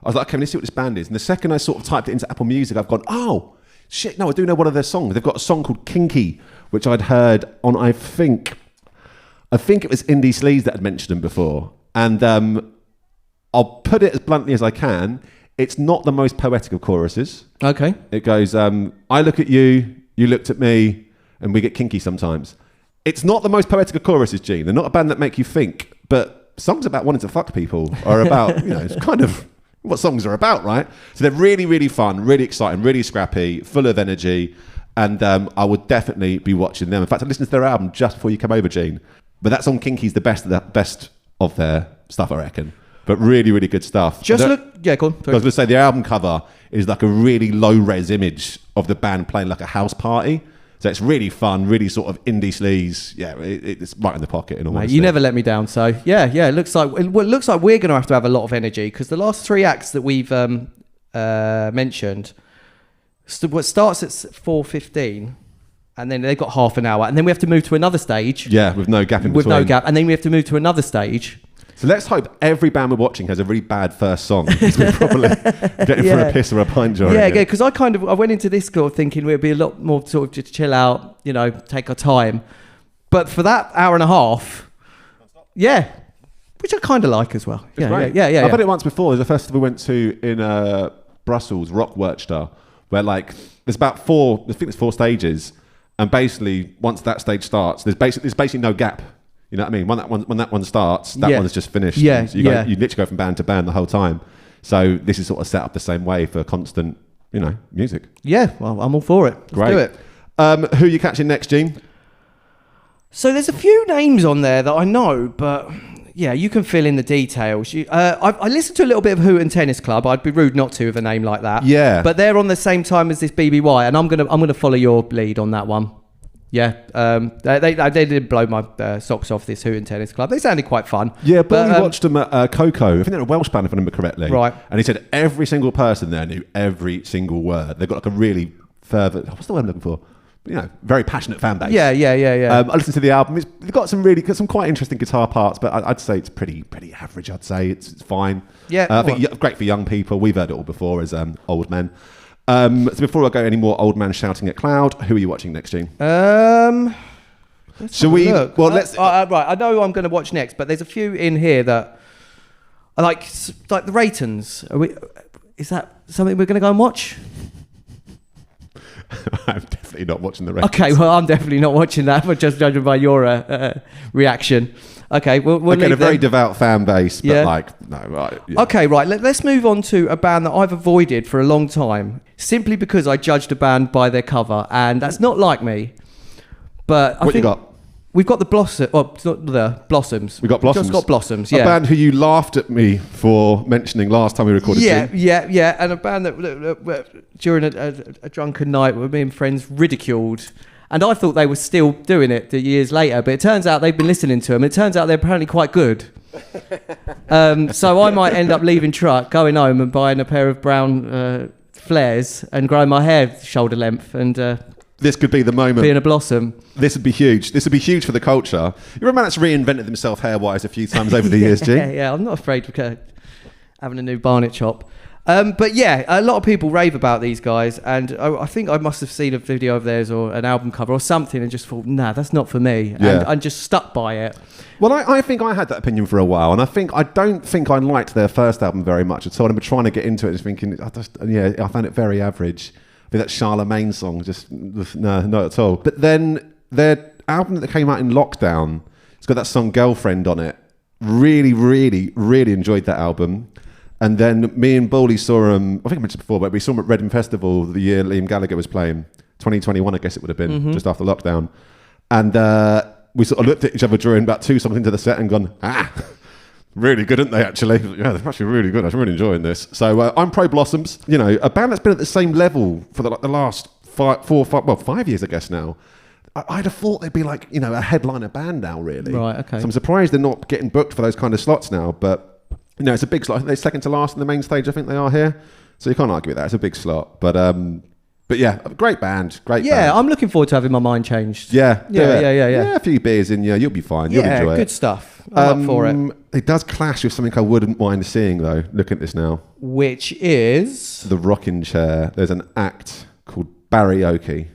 was like, okay, let's see what this band is. And the second I sort of typed it into Apple Music, I've gone, oh, shit, no, I do know one of their songs. They've got a song called Kinky, which I'd heard on, I think it was Indie Sleaze that had mentioned them before. And I'll put it as bluntly as I can. It's not the most poetic of choruses. Okay. It goes, I look at you, you looked at me, and we get kinky sometimes. It's not the most poetic of choruses, Gene. They're not a band that make you think, but songs about wanting to fuck people are about, it's kind of what songs are about, right? So they're really, really fun, really exciting, really scrappy, full of energy. And I would definitely be watching them. In fact, I listened to their album just before you came over, Gene. But that song Kinky's the best of their stuff, I reckon. But really, really good stuff. Go on. I was going to say the album cover is like a really low-res image of the band playing like a house party. So So it's really fun, really sort of indie sleaze. Yeah, it's right in the pocket. In all honesty. You never let me down. So yeah, it looks like we're going to have a lot of energy, because the last 3 acts that we've mentioned, what starts at 4:15, and then they've got half an hour, and then we have to move to another stage. Yeah, with no gap in between. With no gap, and then we have to move to another stage. So let's hope every band we're watching has a really bad first song. We're probably getting for a piss or a pint during it. Yeah, because I went into this sort of thinking it'd be a lot more sort of just chill out, take our time. But for that hour and a half, which I kind of like as well. It's great. Yeah. I've had it once before. There's a festival we went to in Brussels, Rockworcester, where there's about 4 stages, and basically once that stage starts, there's basically no gap. You know what I mean? When that one starts, that one's just finished. Yeah, so you literally go from band to band the whole time. So this is sort of set up the same way for constant, music. Yeah, well, I'm all for it. Let's do it. Who are you catching next, Gene? So there's a few names on there that I know, but yeah, you can fill in the details. I listened to a little bit of Hoot and Tennis Club. I'd be rude not to with a name like that. Yeah. But they're on the same time as this BBY, and I'm gonna follow your lead on that one. Yeah, they did blow my socks off, this Hoot and Tennis Club. They sounded quite fun. Yeah, but we watched them at Coco. I think they're a Welsh band, if I remember correctly. Right. And he said every single person there knew every single word. They've got like a really what's the word I'm looking for? Very passionate fan base. Yeah. I listened to the album. It's got some quite interesting guitar parts, but I'd say it's pretty average. I'd say it's fine. Yeah, I think great for young people. We've heard it all before as old men. So before I go any more old man shouting at cloud, who are you watching next, Gene? Shall we? Look. Well, let's. Right, I know I'm going to watch next, but there's a few in here that I like the Raytons. Is that something we're going to go and watch? I'm definitely not watching the Raytons. Okay, well, I'm definitely not watching that, but just judging by your reaction. Okay, we'll leave a very devout fan base, but no, right. Yeah. Okay, right, let's move on to a band that I've avoided for a long time, simply because I judged a band by their cover, and that's not like me. But I think you got? We've got the Blossoms. Well, it's not the Blossoms. We got Blossoms. Just got Blossoms. Yeah. A band who you laughed at me for mentioning last time we recorded. Yeah. And a band that during a drunken night with me and friends ridiculed, and I thought they were still doing it years later. But it turns out they've been listening to them. It turns out they're apparently quite good. So I might end up leaving truck, going home and buying a pair of brown flares and growing my hair shoulder length and. This could be the moment. Being a Blossom. This would be huge. This would be huge for the culture. You're a man that's reinvented himself hair-wise a few times over the years, G. Yeah, I'm not afraid of having a new barnet chop. But yeah, a lot of people rave about these guys, and I think I must have seen a video of theirs or an album cover or something and just thought, nah, that's not for me. Yeah. And I'm just stuck by it. Well, I think I had that opinion for a while, and I don't think I liked their first album very much at all. I remember trying to get into it and thinking, I found it very average. I think that Charlemagne song, just, no, not at all. But then their album that came out in lockdown, it's got that song Girlfriend on it. Really, really, really enjoyed that album. And then me and Bowley saw him, I think I mentioned before, but we saw him at Reading Festival the year Liam Gallagher was playing. 2021, I guess it would have been, just after lockdown. And we sort of looked at each other during about 2 songs into the set and gone, really good, aren't they, actually? Yeah, they're actually really good. I'm really enjoying this. So I'm pro Blossoms. A band that's been at the same level for the last 5 years, I guess, now. I'd have thought they'd be like, a headliner band now, really. Right, okay. So I'm surprised they're not getting booked for those kind of slots now. But, it's a big slot. I think they're second to last on the main stage. I think they are here. So you can't argue with that. It's a big slot. But yeah, great band. Yeah, I'm looking forward to having my mind changed. Yeah. Yeah, a few beers in, you'll be fine. You'll enjoy it. Good stuff. I'm up for it. It does clash with something I wouldn't mind seeing, though. Look at this now. Which is? The Rocking Chair. There's an act called Barrioke.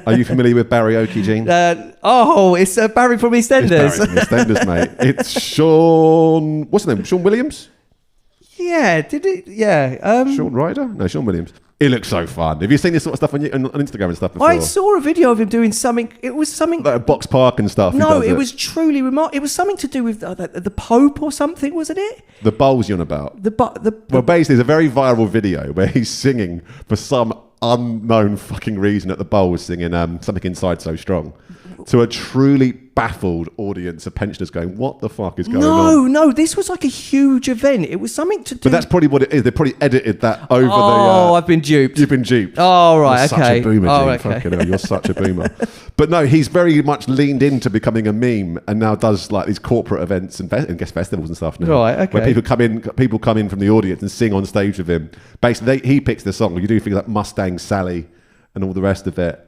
Are you familiar with Barrioke, Gene? It's Barry from EastEnders. It's Barry from EastEnders, mate. It's Sean... What's his name? Sean Williams? Yeah, did it? Yeah. Sean Ryder? No, Sean Williams. It looks so fun. Have you seen this sort of stuff on Instagram and stuff before? I saw a video of him doing something. It was something... Like Box Park and stuff. No, it was truly remarkable. It was something to do with the Pope or something, wasn't it? The bowls you're on about. Well, basically, there's a very viral video where he's singing for some unknown fucking reason at the Bowls singing Something Inside So Strong to a truly baffled audience of pensioners going, what the fuck is going on? No, this was like a huge event. It was something to do... But that's probably what it is. They probably edited that over the... Oh, I've been duped. You've been duped. Oh, right, you're okay. Such a boomer, oh, Gene. okay. Fucking hell, you're such a boomer. But no, he's very much leaned into becoming a meme and now does like these corporate events and guest festivals and stuff now. Right, okay. Where people come in from the audience and sing on stage with him. Basically, he picks the song. You do things like Mustang Sally and all the rest of it.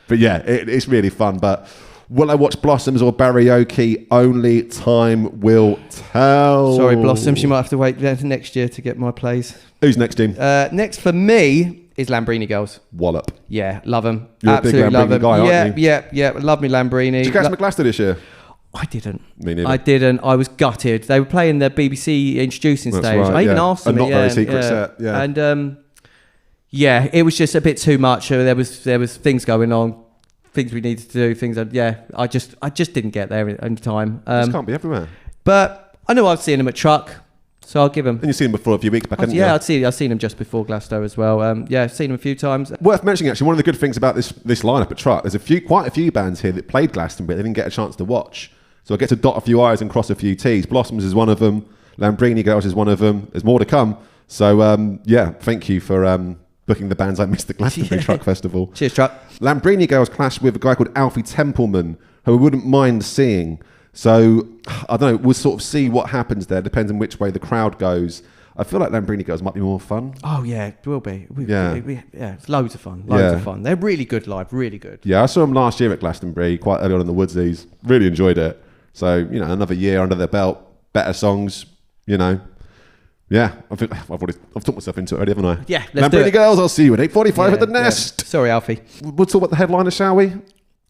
But yeah, it's really fun. But will I watch Blossoms or Barioki? Only time will tell. Sorry, Blossoms. You might have to wait until next year to get my plays. Who's next, Dean? Next for me is Lambrini Girls. Wallop. Yeah, love them. You're Absolutely a big love Lambrini them. guy, aren't you? Yeah. Love me Lambrini. Did you catch McGlaster this year? I didn't. Me neither. I didn't. I was gutted. They were playing the BBC introducing That's stage. right, I even yeah. asked them. A not very secret set, yeah. And yeah, it was just a bit too much. There was things going on, things we needed to do, things that, I just didn't get there in time. This can't be everywhere. But I know I've seen him at Truck, so I'll give him. And you've seen him before a few weeks back, haven't you? Yeah, I've seen him just before Glasgow as well. I've seen him a few times. Worth mentioning, actually, one of the good things about this lineup at Truck, there's quite a few bands here that played Glastonbury, they didn't get a chance to watch. So I get to dot a few I's and cross a few T's. Blossoms is one of them. Lambrini Girls is one of them. There's more to come. So thank you for booking the bands I missed at Glastonbury Truck Festival. Cheers, Truck. Lambrini Girls clash with a guy called Alfie Templeman, who I wouldn't mind seeing. So, I don't know, we'll sort of see what happens there. Depends on which way the crowd goes. I feel like Lambrini Girls might be more fun. Oh, yeah, it will be. Yeah, it's loads of fun. Loads of fun. They're really good live, really good. Yeah, I saw them last year at Glastonbury, quite early on in the Woodsies. Really enjoyed it. So, another year under their belt, better songs, Yeah, I've talked myself into it already, haven't I? Yeah, let's do Lambrini it. Girls, I'll see you at 8:45 at the Nest. Yeah. Sorry, Alfie. We'll talk about the headliner, shall we?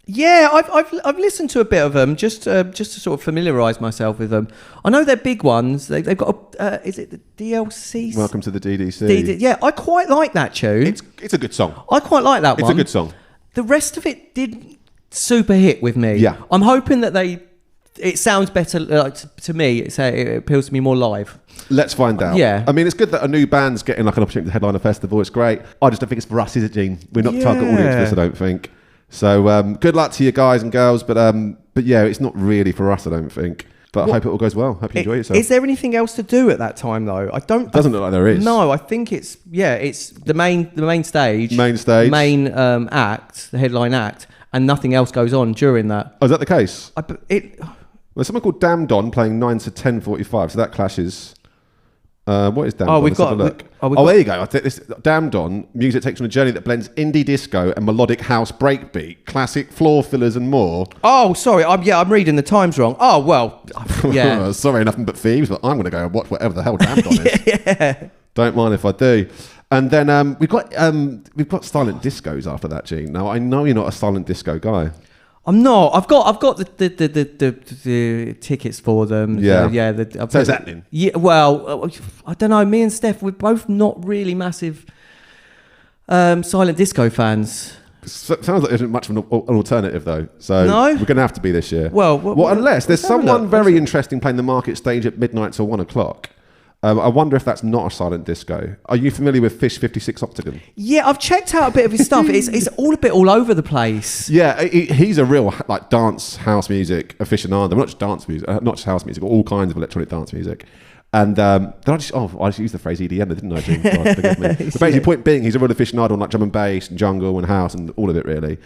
Yeah, I've listened to a bit of them just to sort of familiarise myself with them. I know they're big ones. They've got is it the DLC? Welcome to the DDC. Yeah, I quite like that tune. It's a good song. I quite like that one. It's a good song. The rest of it didn't super hit with me. Yeah. I'm hoping that it sounds better to me. It appeals to me more live. Let's find out. Yeah. I mean, it's good that a new band's getting like an opportunity to headline a festival. It's great. I just don't think it's for us, is it, Gene? We're not the target audience for this, I don't think. So good luck to you guys and girls. But yeah, it's not really for us, I don't think. But I hope it all goes well. Hope you enjoy yourself. Is there anything else to do at that time though? Doesn't look like there is. No, I think it's the main stage. Main act, the headline act, and nothing else goes on during that. Oh, is that the case? There's someone called Damn Don playing 9 to 10:45, so that clashes. What is Damn Don? Let's have a look. There you go. This Damn Don music takes on a journey that blends indie disco and melodic house breakbeat, classic floor fillers and more. Oh, sorry. I'm reading the times wrong. Oh well, yeah. Sorry, nothing but thieves, but I'm going to go and watch whatever the hell Damn Don is. Yeah. Don't mind if I do. And then we've got silent discos after that, Gene. Now I know you're not a silent disco guy. I'm not. I've got the tickets for them. Yeah. So is that happening? Yeah. Well, I don't know. Me and Steph, we're both not really massive silent disco fans. Sounds like there isn't much of an alternative though. So no? We're going to have to be this year. Well, unless there's someone very interesting playing the market stage at midnight till 1 o'clock. I wonder if that's not a silent disco. Are you familiar with Fish 56 Octagon? Yeah, I've checked out a bit of his stuff. It's all a bit all over the place. Yeah, he's a real like dance house music aficionado. Not just dance music, not just house music, but all kinds of electronic dance music. And I just used the phrase EDM, didn't I, Jim? God, forgive me. But basically, point being, he's a real aficionado on like drum and bass and jungle and house and all of it, really.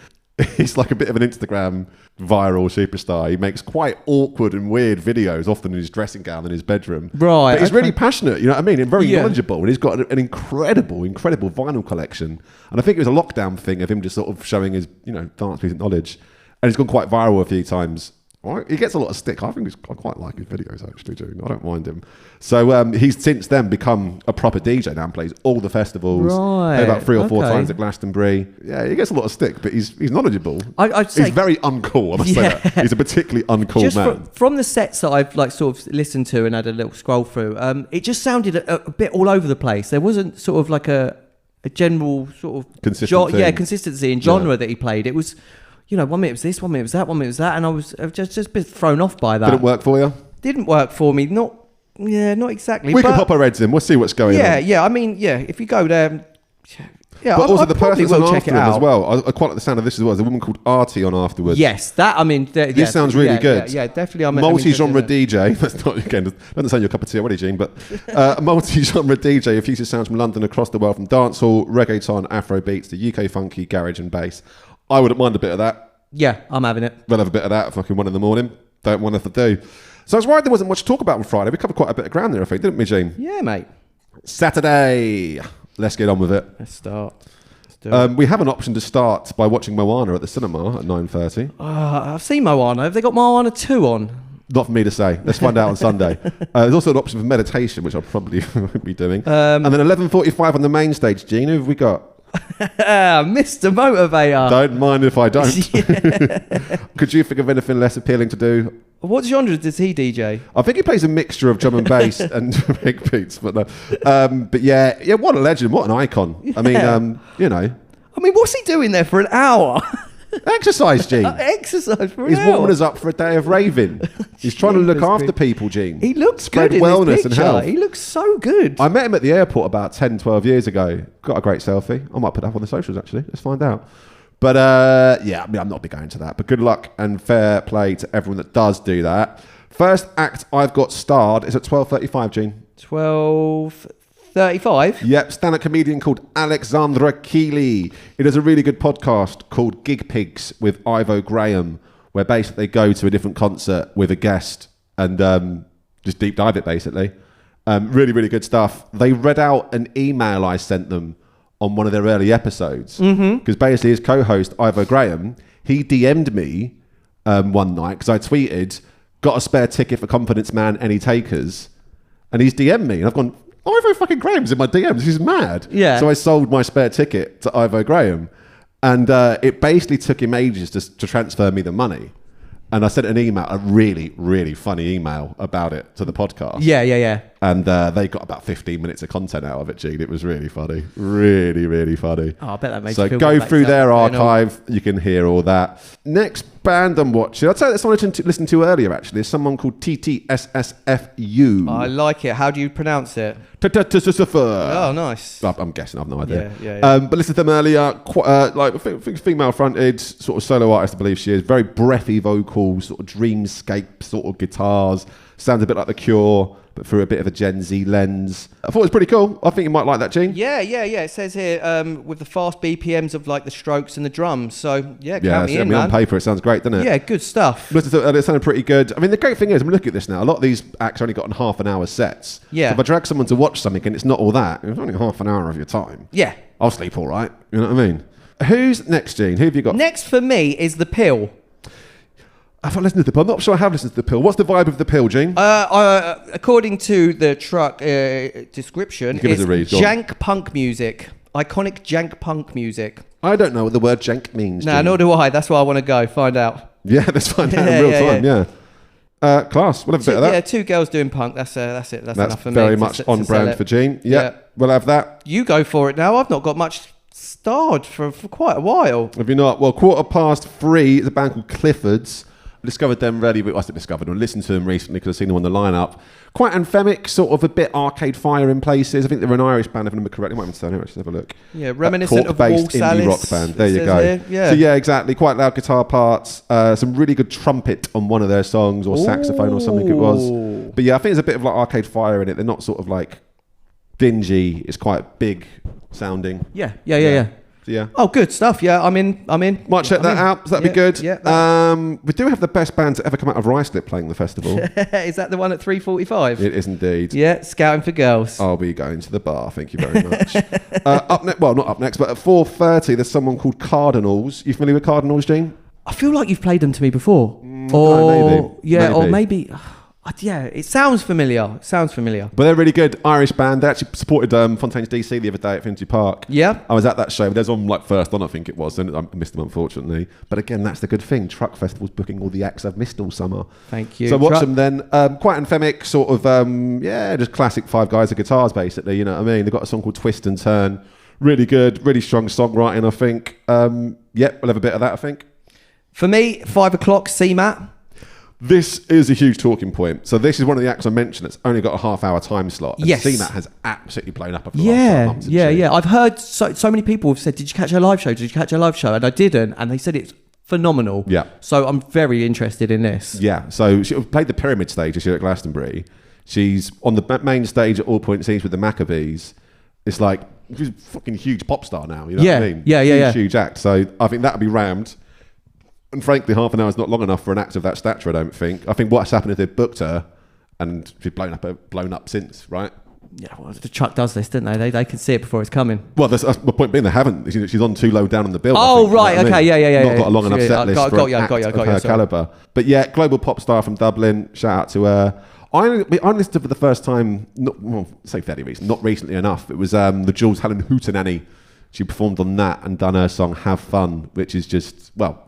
He's like a bit of an Instagram viral superstar. He makes quite awkward and weird videos, often in his dressing gown in his bedroom. Right. But he's really passionate, you know what I mean? And very knowledgeable. And he's got an incredible vinyl collection. And I think it was a lockdown thing of him just sort of showing his, dance music knowledge. And he's gone quite viral a few times. Right. He gets a lot of stick. I quite like his videos, actually, June. I don't mind him. So he's since then become a proper DJ now and plays all the festivals. Right. Played about 3 or 4 times at Glastonbury. Yeah, he gets a lot of stick, but he's knowledgeable. I'd say he's very uncool, I must say that. He's a particularly uncool man. From the sets that I've like sort of listened to and had a little scroll through, it just sounded a bit all over the place. There wasn't sort of like a general sort of consistency in genre that he played. It was... 1 minute it was this, 1 minute it was that, 1 minute it was that, and I was just a bit thrown off by that. Didn't work for you? Didn't work for me. Not exactly. We can pop our heads in. We'll see what's going on. Yeah. I mean, if you go there, Yeah, but also I the person that's on check after it him out as well. I quite like the sound of this as well. There's a woman called Artie on afterwards. Yes, This sounds really good. Yeah, definitely. Multi-genre DJ. That's not, again, doesn't sound your cup of tea already, Gene, but a multi-genre DJ who fuses sounds from London across the world, from dancehall, reggaeton, Afro beats to UK funky, garage and bass. I wouldn't mind a bit of that. Yeah, I'm having it. We'll have a bit of that fucking 1 a.m. Don't want to do. So I was worried there wasn't much to talk about on Friday. We covered quite a bit of ground there, I think, didn't we, Gene? Yeah, mate. Saturday. Let's get on with it. Let's start. We have an option to start by watching Moana at the cinema at 9:30. I've seen Moana. Have they got Moana 2 on? Not for me to say. Let's find out on Sunday. There's also an option for meditation, which I'll probably won't be doing. And then 11:45 on the main stage. Gene, who have we got? Mr. Motivator. Don't mind if I don't. Could you think of anything less appealing to do? What genre does he DJ? I think he plays a mixture of drum and bass and big beats, but no. But yeah, what a legend, what an icon. I mean, I mean, what's he doing there for an hour? Exercise, Gene. Exercise for an He's hour. warming us up for a day of raving. He's trying to look after people, Gene. He looks Spread good in wellness this and picture. health. He looks so good. I met him at the airport about 10, 12 years ago. Got a great selfie. I might put it up on the socials, actually. Let's find out. But yeah, I mean, I'm not big going to that. But good luck and fair play to everyone that does do that. First act I've got starred is at 12:35, Gene. 12:35? Yep, stand-up comedian called Alexandra Keeley. He does a really good podcast called Gig Pigs with Ivo Graham, where basically they go to a different concert with a guest and just deep dive it, basically. Really, really good stuff. They read out an email I sent them on one of their early episodes. Because basically his co-host, Ivo Graham, he DM'd me one night because I tweeted, got a spare ticket for Confidence Man, any takers? And he's DM'd me. And I've gone, Ivo fucking Graham's in my DMs. He's mad. Yeah. So I sold my spare ticket to Ivo Graham. And it basically took him ages to transfer me the money. And I sent an email, a really, really funny email about it to the podcast. Yeah. And they got about 15 minutes of content out of it, Gene. It was really funny. Really, really funny. Oh, I bet that makes so you feel go good through about their yourself, archive. You can hear all that. Next band I'm watching, I'll tell you this one I listened to earlier, actually. There's someone called TTSSFU. I like it. How do you pronounce it? Oh, nice. I'm guessing. I've no idea. Yeah. But listened to them earlier. Like female-fronted sort of solo artist, I believe she is. Very breathy vocals, sort of dreamscape sort of guitars. Sounds a bit like The Cure, but through a bit of a Gen Z lens. I thought it was pretty cool. I think you might like that, Gene. Yeah. It says here with the fast BPMs of like the strokes and the drums. So count me in, man. On paper, it sounds great, doesn't it? Yeah, good stuff. Listen to it sounded pretty good. I mean, the great thing is, look at this now. A lot of these acts only got on half an hour sets. Yeah. So if I drag someone to watch something and it's not all that, it's only half an hour of your time. Yeah. I'll sleep all right. You know what I mean? Who's next, Gene? Who have you got? Next for me is The Pill. Have I listened to The Pill? I'm not sure I have listened to The Pill. What's the vibe of The Pill, Gene? According to the truck description, Give us it's a read, go on. jank punk music. Iconic jank punk music. I don't know what the word jank means. No, Gene. nor do I. That's why I want to go find out. Yeah, let's find out in real time, yeah. Class. We'll have a bit of that. Yeah, 2 girls doing punk. That's it. That's enough for me. Very much on brand for Gene. Yeah, we'll have that. You go for it now. I've not got much starred for quite a while. Have you not? Well, 3:15 is a band called Clifford's. I discovered them listened to them recently because I've seen them on the lineup. Quite anthemic, sort of a bit Arcade Fire in places. I think they're an Irish band, if I remember correctly. Might even stand here, let's have a look. Yeah, reminiscent of Cork-based Wall indie rock Salis, band. There you it go. says here, yeah. So yeah, exactly. Quite loud guitar parts. Some really good trumpet on one of their songs, or saxophone or something it was. But yeah, I think there's a bit of like Arcade Fire in it. They're not sort of like dingy. It's quite big sounding. Yeah. Yeah. Oh, good stuff. Yeah, I'm in. Might check that out. So that'd be good. Yeah. We do have the best band to ever come out of Ruislip playing the festival. Is that the one at 3:45? It is indeed. Yeah, scouting for girls. I'll be going to the bar. Thank you very much. Up next, well, not up next, but at 4:30, there's someone called Cardinals. You familiar with Cardinals, Gene? I feel like you've played them to me before. Maybe. Yeah, it sounds familiar. But they're really good. Irish band. They actually supported Fontaine's DC the other day at Finsbury Park. Yeah. I was at that show. There's on like first on, I think it was, and I missed them unfortunately. But again, that's the good thing. Truck Festival's booking all the acts I've missed all summer. Thank you. So watch them then. Quite anthemic, sort of, just classic five guys with guitars basically. You know what I mean? They've got a song called Twist and Turn. Really good, really strong songwriting, I think. We'll have a bit of that, I think. For me, 5 o'clock, CMAT. This is a huge talking point. So this is one of the acts I mentioned that's only got a half-hour time slot. And Yes. CMAT has absolutely blown up over the last 12 months. Yeah. I've heard so many people have said, did you catch her live show? Did you catch her live show? And I didn't. And they said it's phenomenal. Yeah. So I'm very interested in this. Yeah. So she played the Pyramid stage this year at Glastonbury. She's on the main stage at all point scenes with the Maccabees. It's like, she's a fucking huge pop star now. You know what I mean? Yeah. Huge act. So I think that'll be rammed. And frankly, half an hour is not long enough for an act of that stature, I don't think. I think what's happened is they've booked her and she's blown up since, right? Yeah, well, the truck does this, don't they? They can see it before it's coming. Well, that's my point being, they haven't. She's on too low down on the bill. Oh, I think, right, you know what I okay, mean? yeah. Not got a long enough set list for an act of her calibre. But yeah, global pop star from Dublin. Shout out to her. I listened to her for the first time, say fairly recent, not recently enough. It was the Jules Helen Hootenanny. She performed on that and done her song Have Fun, which is just, well,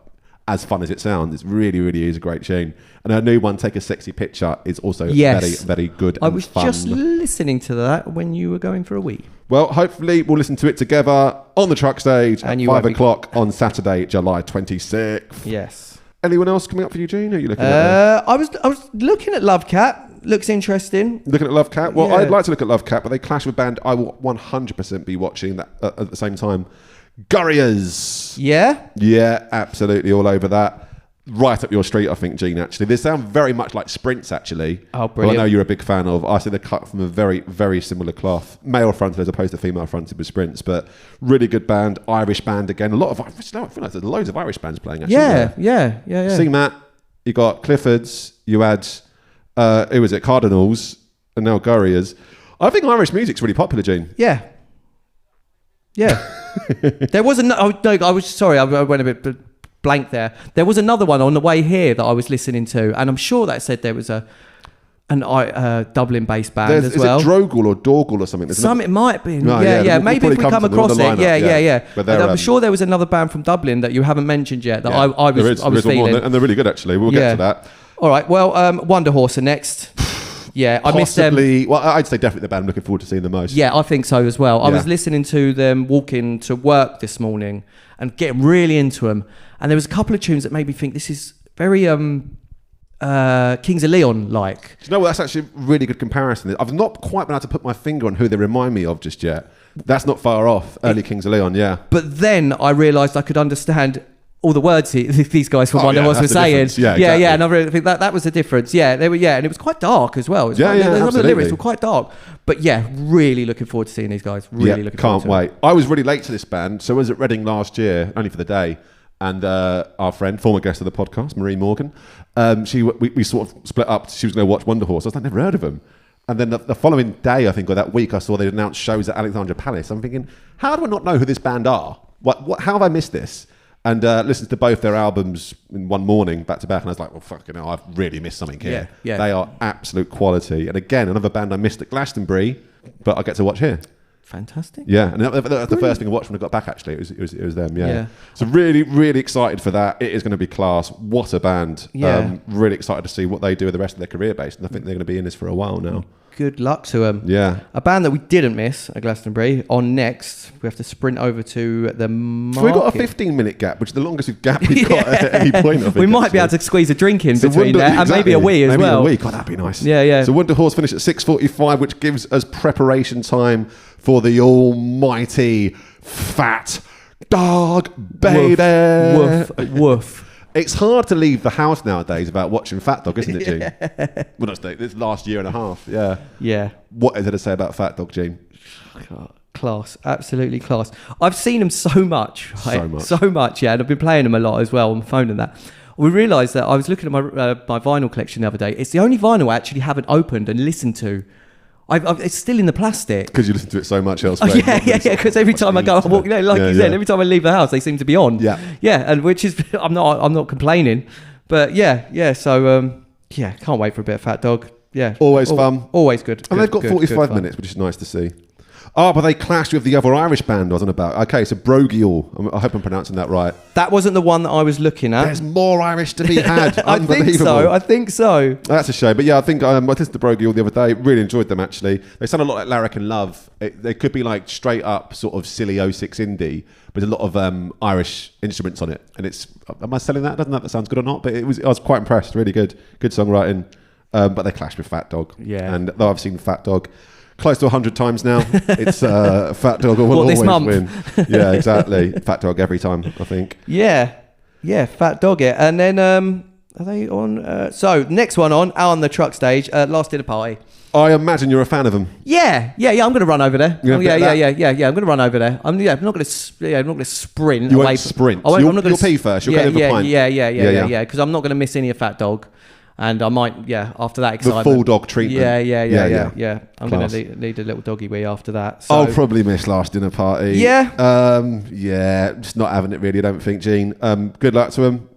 as fun as it sounds. It really, really is a great tune. And her new one, Take a Sexy Picture, is also very, very good and I was fun. just listening to that when you were going for a wee. Well, hopefully we'll listen to it together on the truck stage at 5 o'clock on Saturday, July 26th. Yes. Anyone else coming up for Eugene? Who are you looking at? I was looking at Love Cat. Looks interesting. Looking at Love Cat? Well, Yeah. I'd like to look at Love Cat, but they clash with a band I will 100% be watching that at the same time. Gurriers. Yeah? Yeah, absolutely all over that. Right up your street, I think, Gene, actually. They sound very much like Sprints, actually. Oh, brilliant. Who I know you're a big fan of. I say they're cut from a very, very similar cloth. Male fronted as opposed to female fronted with Sprints, but really good band. Irish band again. A lot of, I feel like there's loads of Irish bands playing, actually. Yeah. CMAT, you got Clifford's, you had, who was it, Cardinals, and now Gurriers. I think Irish music's really popular, Gene. Yeah. There was I was sorry, I went a bit blank there. There was another one on the way here that I was listening to, and I'm sure that said there was an Dublin-based band as well. Is it Drogal or Dorgal or something? It might be. No, yeah. Maybe if we come across it. Yeah. But I'm sure there was another band from Dublin that you haven't mentioned yet that I was feeling. And they're really good, actually. We'll get to that. All right. Well, Wunderhorse are next. Yeah, I missed them. Well, I'd say definitely the band I'm looking forward to seeing the most. Yeah, I think so as well. I was listening to them walking to work this morning and getting really into them. And there was a couple of tunes that made me think this is very Kings of Leon like. Do you know what? That's actually a really good comparison. I've not quite been able to put my finger on who they remind me of just yet. That's not far off. Early Kings of Leon, yeah. But then I realised I could understand all the words these guys from Wunderhorse were saying. Yeah, exactly. And I really think that was the difference. Yeah, they were. Yeah, and it was quite dark as well. Some of the lyrics were quite dark. But yeah, really looking forward to seeing these guys. Really looking forward to it. Can't wait. I was really late to this band, so I was at Reading last year, only for the day. And our friend, former guest of the podcast, Marie Morgan, we sort of split up. She was going to watch Wunderhorse. I was like, never heard of them. And then the following day, I think, or that week, I saw they announced shows at Alexandra Palace. I'm thinking, how do I not know who this band are? How have I missed this? And listened to both their albums in one morning, back to back, and I was like, well, fucking hell, I've really missed something here. Yeah. They are absolute quality. And again, another band I missed at Glastonbury, but I get to watch here. Fantastic. Yeah, and that's the first thing I watched when I got back, actually. It was them, yeah. So really, really excited for that. It is going to be class. What a band. Yeah. Really excited to see what they do with the rest of their career base. And I think they're going to be in this for a while now. Good luck to them. Yeah. A band that we didn't miss at Glastonbury. On next, we have to sprint over to the market. So we've got a 15-minute gap, which is the longest gap we've got at any point, I think. We might be able to squeeze a drink in between there, and maybe a wee as well. Maybe a wee. God, that'd be nice. Yeah. So Wunderhorse finished at 6:45, which gives us preparation time for the almighty Fat Dog Baby. Woof. It's hard to leave the house nowadays about watching Fat Dog, isn't it, Gene? Well, not today. This last year and a half, yeah. Yeah. What is there to say about Fat Dog, Gene? God, class, absolutely class. I've seen them so much, right? So much, yeah. And I've been playing them a lot as well on my phone and that. We realised that I was looking at my vinyl collection the other day. It's the only vinyl I actually haven't opened and listened to. It's still in the plastic. Because you listen to it so much elsewhere. Oh, yeah. Because every time I go, I walk, you said, every time I leave the house, they seem to be on. Yeah. And which is, I'm not complaining, but yeah. So can't wait for a bit of Fat Dog. Yeah. Always fun. Always good. And they've got 45 minutes, which is nice to see. Oh, but they clashed with the other Irish band I was on about. Okay, so Brogial. I hope I'm pronouncing that right. That wasn't the one that I was looking at. There's more Irish to be had. I think so. That's a shame. But yeah, I think I listened to Brogial the other day. Really enjoyed them, actually. They sound a lot like Larrick and Love. They could be like straight up sort of silly 06 indie, but there's a lot of Irish instruments on it. And it's, am I selling that? I don't know if that sounds good or not, but I was quite impressed. Really good songwriting. But they clashed with Fat Dog. Yeah. And though I've seen Fat Dog close to 100 times now, it's Fat Dog will always win. Yeah, exactly. Fat Dog every time, I think. Yeah, Fat Dog it. And then are they on? So next one on Out on the Truck stage, Last Dinner Party. I imagine you're a fan of them. Yeah. I'm going to run over there. Yeah. I'm going to run over there. I'm not going to sprint. You won't sprint. You'll pee first. You'll get over the pint. Yeah. Because I'm not going to miss any of Fat Dog. And I might, after that excitement. The full dog treatment. Yeah. I'm going to need a little doggy wee after that. So. I'll probably miss Last Dinner Party. Yeah. Just not having it really, I don't think, Gene. Good luck to him.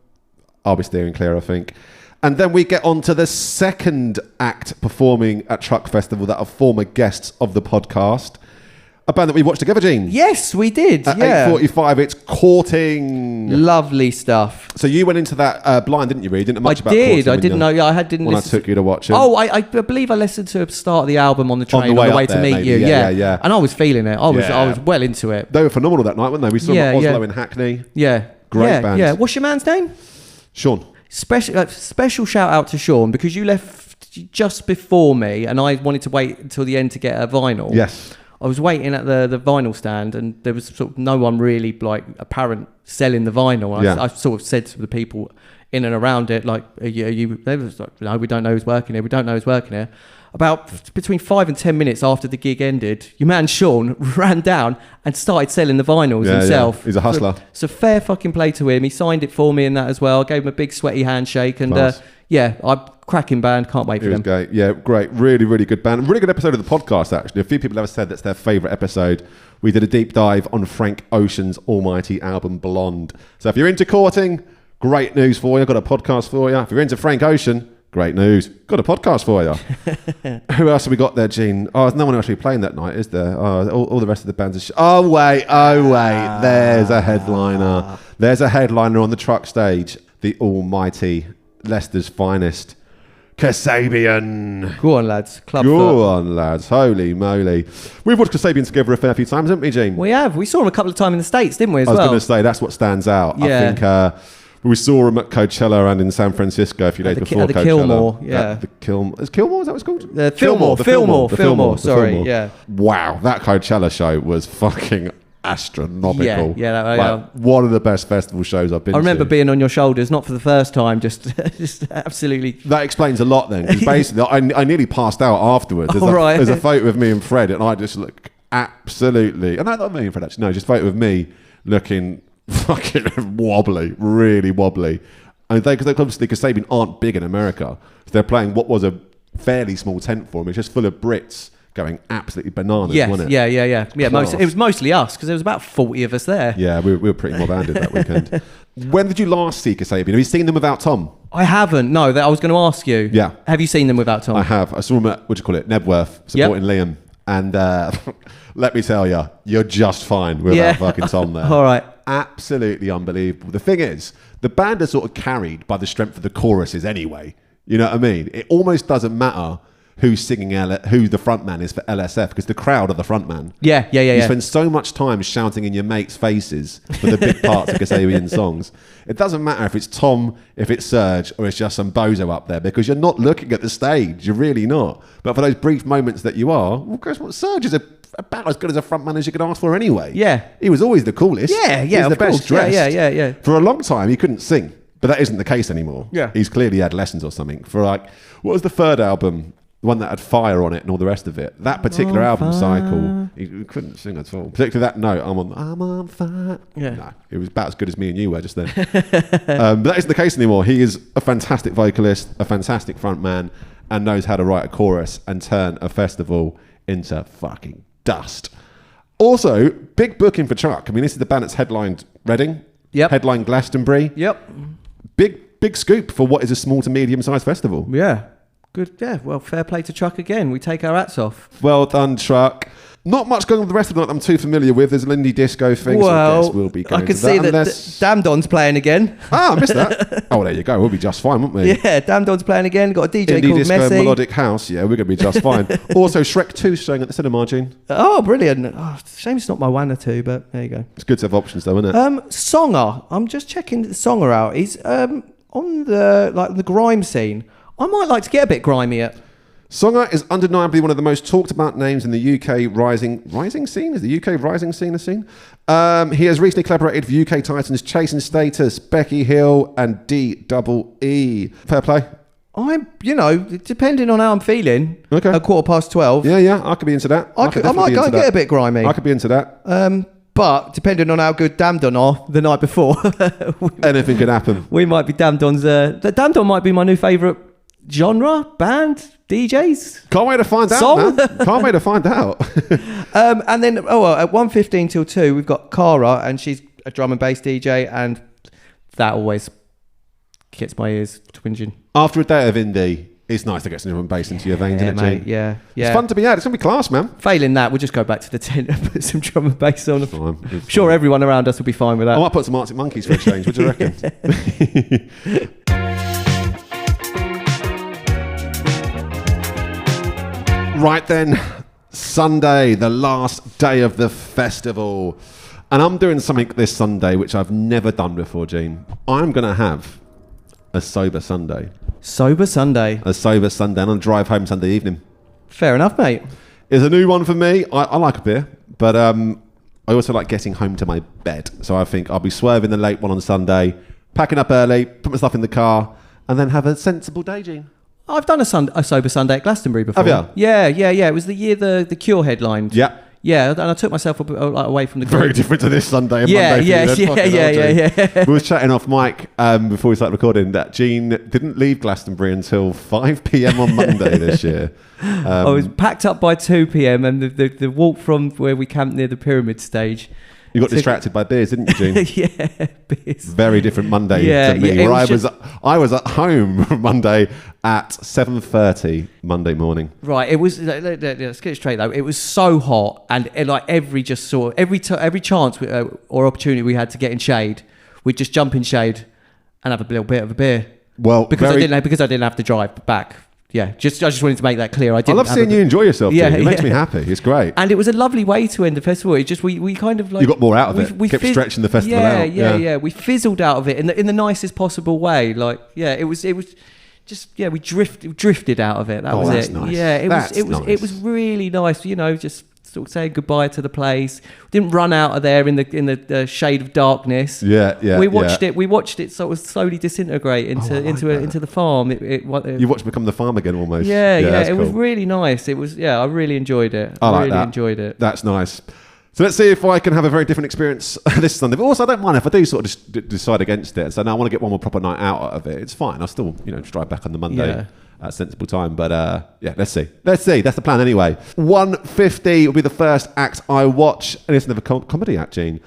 I'll be steering clear, I think. And then we get on to the second act performing at Truck Festival that are former guests of the podcast. A band that we watched together, Gene. Yes, we did. At 8:45, it's Courting. Lovely stuff. So you went into that blind, didn't you, Reed? Didn't know much about Courting. I didn't know. Yeah, I didn't. When I took you to watch it. Oh, I believe I listened to the start of the album on the train on the way to meet you. Yeah. And I was feeling it. I was well into it. They were phenomenal that night, weren't they? We saw them at Oslo in Hackney. Yeah. Great band. Yeah. What's your man's name? Sean. Special shout out to Sean, because you left just before me and I wanted to wait until the end to get a vinyl. Yes. I was waiting at the vinyl stand and there was sort of no one really like apparent selling the vinyl. I sort of said to the people in and around it, like, are you they was like, no, we don't know who's working here. About between 5 and 10 minutes after the gig ended, your man Sean ran down and started selling the vinyls himself. Yeah. He's a hustler. So fair fucking play to him. He signed it for me and that as well. I gave him a big sweaty handshake and cracking band. Can't wait for them. It was great. Yeah, great. Really, really good band. Really good episode of the podcast, actually. A few people have said that's their favourite episode. We did a deep dive on Frank Ocean's almighty album, Blonde. So if you're into courting, great news for you. Got a podcast for you. If you're into Frank Ocean, great news. Got a podcast for you. Who else have we got there, Gene? Oh, there's no one actually playing that night, is there? Oh, all the rest of the bands are... Oh, wait. There's a headliner. There's a headliner on the truck stage. The almighty Leicester's finest, Kasabian. Go on, lads. Go on, lads. Holy moly. We've watched Kasabian together a fair few times, haven't we, Gene? We have. We saw him a couple of times in the States, didn't we, as well? I was going to say, that's what stands out. Yeah. I think... we saw him at Coachella and in San Francisco a few days before Coachella. Kilmore, yeah. Is Kilmore, is that what it's called? Fillmore. Yeah. Wow, that Coachella show was fucking astronomical. Yeah. One of the best festival shows I've been to. I remember being on your shoulders, not for the first time, just absolutely. That explains a lot then, because basically I nearly passed out afterwards. There's a photo of me and Fred, and I just look absolutely, and not me and Fred actually, no, just a photo of me looking fucking wobbly, really wobbly. And because obviously Kasabian aren't big in America, so they're playing what was a fairly small tent for them. It's just full of Brits going absolutely bananas, wasn't it? Yeah. It was mostly us, because there was about 40 of us there. Yeah, we were pretty mob-handed that weekend. When did you last see Kasabian? Have you seen them without Tom? I haven't, no. I was going to ask you. Yeah. Have you seen them without Tom? I have. I saw them at, Nebworth, supporting Liam. And let me tell you, you're just fine without fucking Tom there. All right. Absolutely unbelievable. The thing is, the band are sort of carried by the strength of the choruses anyway. You know what I mean? It almost doesn't matter who's singing, who the front man is for LSF, because the crowd are the front man. Yeah. You spend so much time shouting in your mates' faces for the big parts of Kasabian songs. It doesn't matter if it's Tom, if it's Serge, or it's just some bozo up there, because you're not looking at the stage. You're really not. But for those brief moments that you are, well, guess what? Serge is about as good as a front man as you could ask for anyway. Yeah. He was always the coolest. Yeah, He was the best dressed. Yeah. For a long time, he couldn't sing, but that isn't the case anymore. Yeah. He's clearly had lessons or something. For what was the third album? The one that had Fire on it and all the rest of it. That particular album cycle, he couldn't sing at all. Particularly that note, I'm on fire. Yeah. No, it was about as good as me and you were just then. But that isn't the case anymore. He is a fantastic vocalist, a fantastic front man, and knows how to write a chorus and turn a festival into fucking dust. Also, big booking for Truck. I mean, this is the band that's headlined Reading, headlined Glastonbury. Yep. Big scoop for what is a small to medium-sized festival. Yeah. Good. Yeah. Well, fair play to Truck again. We take our hats off. Well done, Truck. Not much going on with the rest of the night I'm too familiar with. There's an indie disco thing. Well, so I guess we'll be going I can to see that. that Damn Don's playing again. I missed that. Oh, there you go. We'll be just fine, won't we? Yeah, Damn Don's playing again. Got a DJ Indie called disco Messi. melodic house. Yeah, we're going to be just fine. Also, Shrek 2 showing at the cinema, Gene. Oh, brilliant. Oh, shame it's not my one or two, but there you go. It's good to have options, though, isn't it? Songer. I'm just checking the Songer out. He's on the grime scene. I might like to get a bit grimier. Songer is undeniably one of the most talked about names in the UK rising scene. Is the UK rising scene a scene? He has recently collaborated with UK titans Chasing Status, Becky Hill, and DEE. Fair play. Depending on how I'm feeling. Okay. At 12:15. Yeah, I could be into that. I might go and get a bit grimy. I could be into that. But depending on how good Damn Don are the night before, anything could happen. We might be Damn Don's. Damn Don might be my new favourite genre, band, DJs. Can't wait to find out, man. Can't wait to find out. And then, at 1:15 till 2, we've got Cara, and she's a drum and bass DJ, and that always gets my ears twinging. After a day of indie, it's nice to get some drum and bass into your veins, isn't it, Gene? Yeah. It's fun to be out. It's going to be class, man. Failing that, we'll just go back to the tent and put some drum and bass on. I'm sure everyone around us will be fine with that. I might put some Arctic Monkeys for a change. What do you reckon? Right then, Sunday, the last day of the festival. And I'm doing something this Sunday which I've never done before, Gene. I'm going to have a sober Sunday. Sober Sunday. A sober Sunday. And I'll drive home Sunday evening. Fair enough, mate. It's a new one for me. I like a beer, but I also like getting home to my bed. So I think I'll be swerving the late one on Sunday, packing up early, put my stuff in the car, and then have a sensible day, Gene. I've done a sober Sunday at Glastonbury before. Have you? Yeah. It was the year the Cure headlined. Yeah. Yeah, and I took myself away from the group. Very different to this Sunday and Yeah. We were chatting off mic before we started recording that Gene didn't leave Glastonbury until 5 p.m. on Monday this year. I was packed up by 2 p.m. and the walk from where we camped near the pyramid stage. You got distracted by beers, didn't you, Gene? Yeah, beers. Very different Monday to me. Where I was at home Monday at 7:30 Monday morning. Right, it was. Let's get it straight though. It was so hot, and every chance or opportunity we had to get in shade, we'd just jump in shade and have a little bit of a beer. Well, because I didn't have to drive back. Yeah, I just wanted to make that clear. I love seeing you enjoy yourself. Yeah, it makes me happy. It's great, and it was a lovely way to end the festival. It just we kind of like you got more out of it. We kept stretching the festival out. Yeah. We fizzled out of it in the nicest possible way. It was just we drifted out of it. That was that's it. Nice. Yeah, nice. It was really nice. Just sort of saying goodbye to the place. Didn't run out of there in the shade of darkness. Yeah. We watched it. We watched it sort of slowly disintegrate into the farm. You watched it become the farm again almost. Yeah. It was really nice. It was. I really enjoyed it. I really that. enjoyed it. That's nice. So let's see if I can have a very different experience this Sunday. But also, I don't mind if I do sort of decide against it. So now I want to get one more proper night out of it. It's fine. I'll still, just drive back on the Monday at a sensible time. But let's see. That's the plan anyway. 1:50 will be the first act I watch. And it's another comedy act, Gene.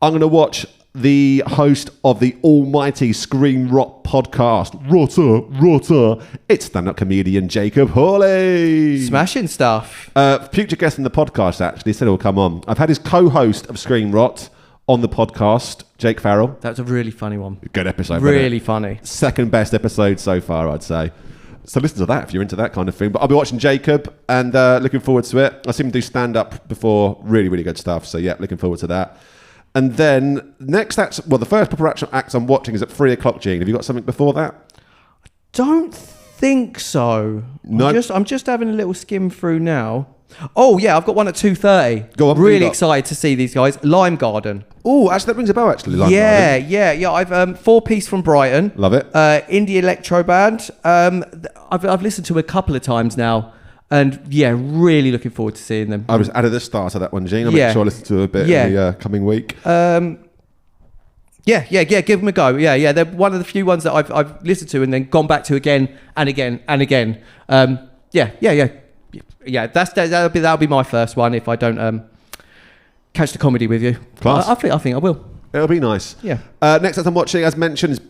I'm going to watch the host of the almighty Screen Rot podcast, Rotter. It's stand-up comedian Jacob Hawley. Smashing stuff. Future guest in the podcast, actually, said he'll come on. I've had his co-host of Screen Rot on the podcast, Jake Farrell. That was a really funny one. Good episode. Really funny. Second best episode so far, I'd say. So listen to that if you're into that kind of thing. But I'll be watching Jacob and looking forward to it. I've seen him do stand-up before. Really, really good stuff. So yeah, looking forward to that. And then next act, the first proper act I'm watching is at 3 o'clock, Gene. Have you got something before that? Don't think so. No. I'm just having a little skim through now. Oh yeah, I've got one at 2:30. Go on. Really excited to see these guys. Lime Garden. Oh, actually that rings a bell actually. Lime Garden. Yeah. I've 4-piece from Brighton. Love it. Indie electro band. I've listened to a couple of times now. And really looking forward to seeing them. I was added the start of that one, Gene. I'll make sure I listen to a bit in the coming week. Give them a go. Yeah, they're one of the few ones that I've listened to and then gone back to again and again and again. That'll be my first one if I don't catch the comedy with you. Class. I think I will. It'll be nice. Yeah. Next up I'm watching, as mentioned, is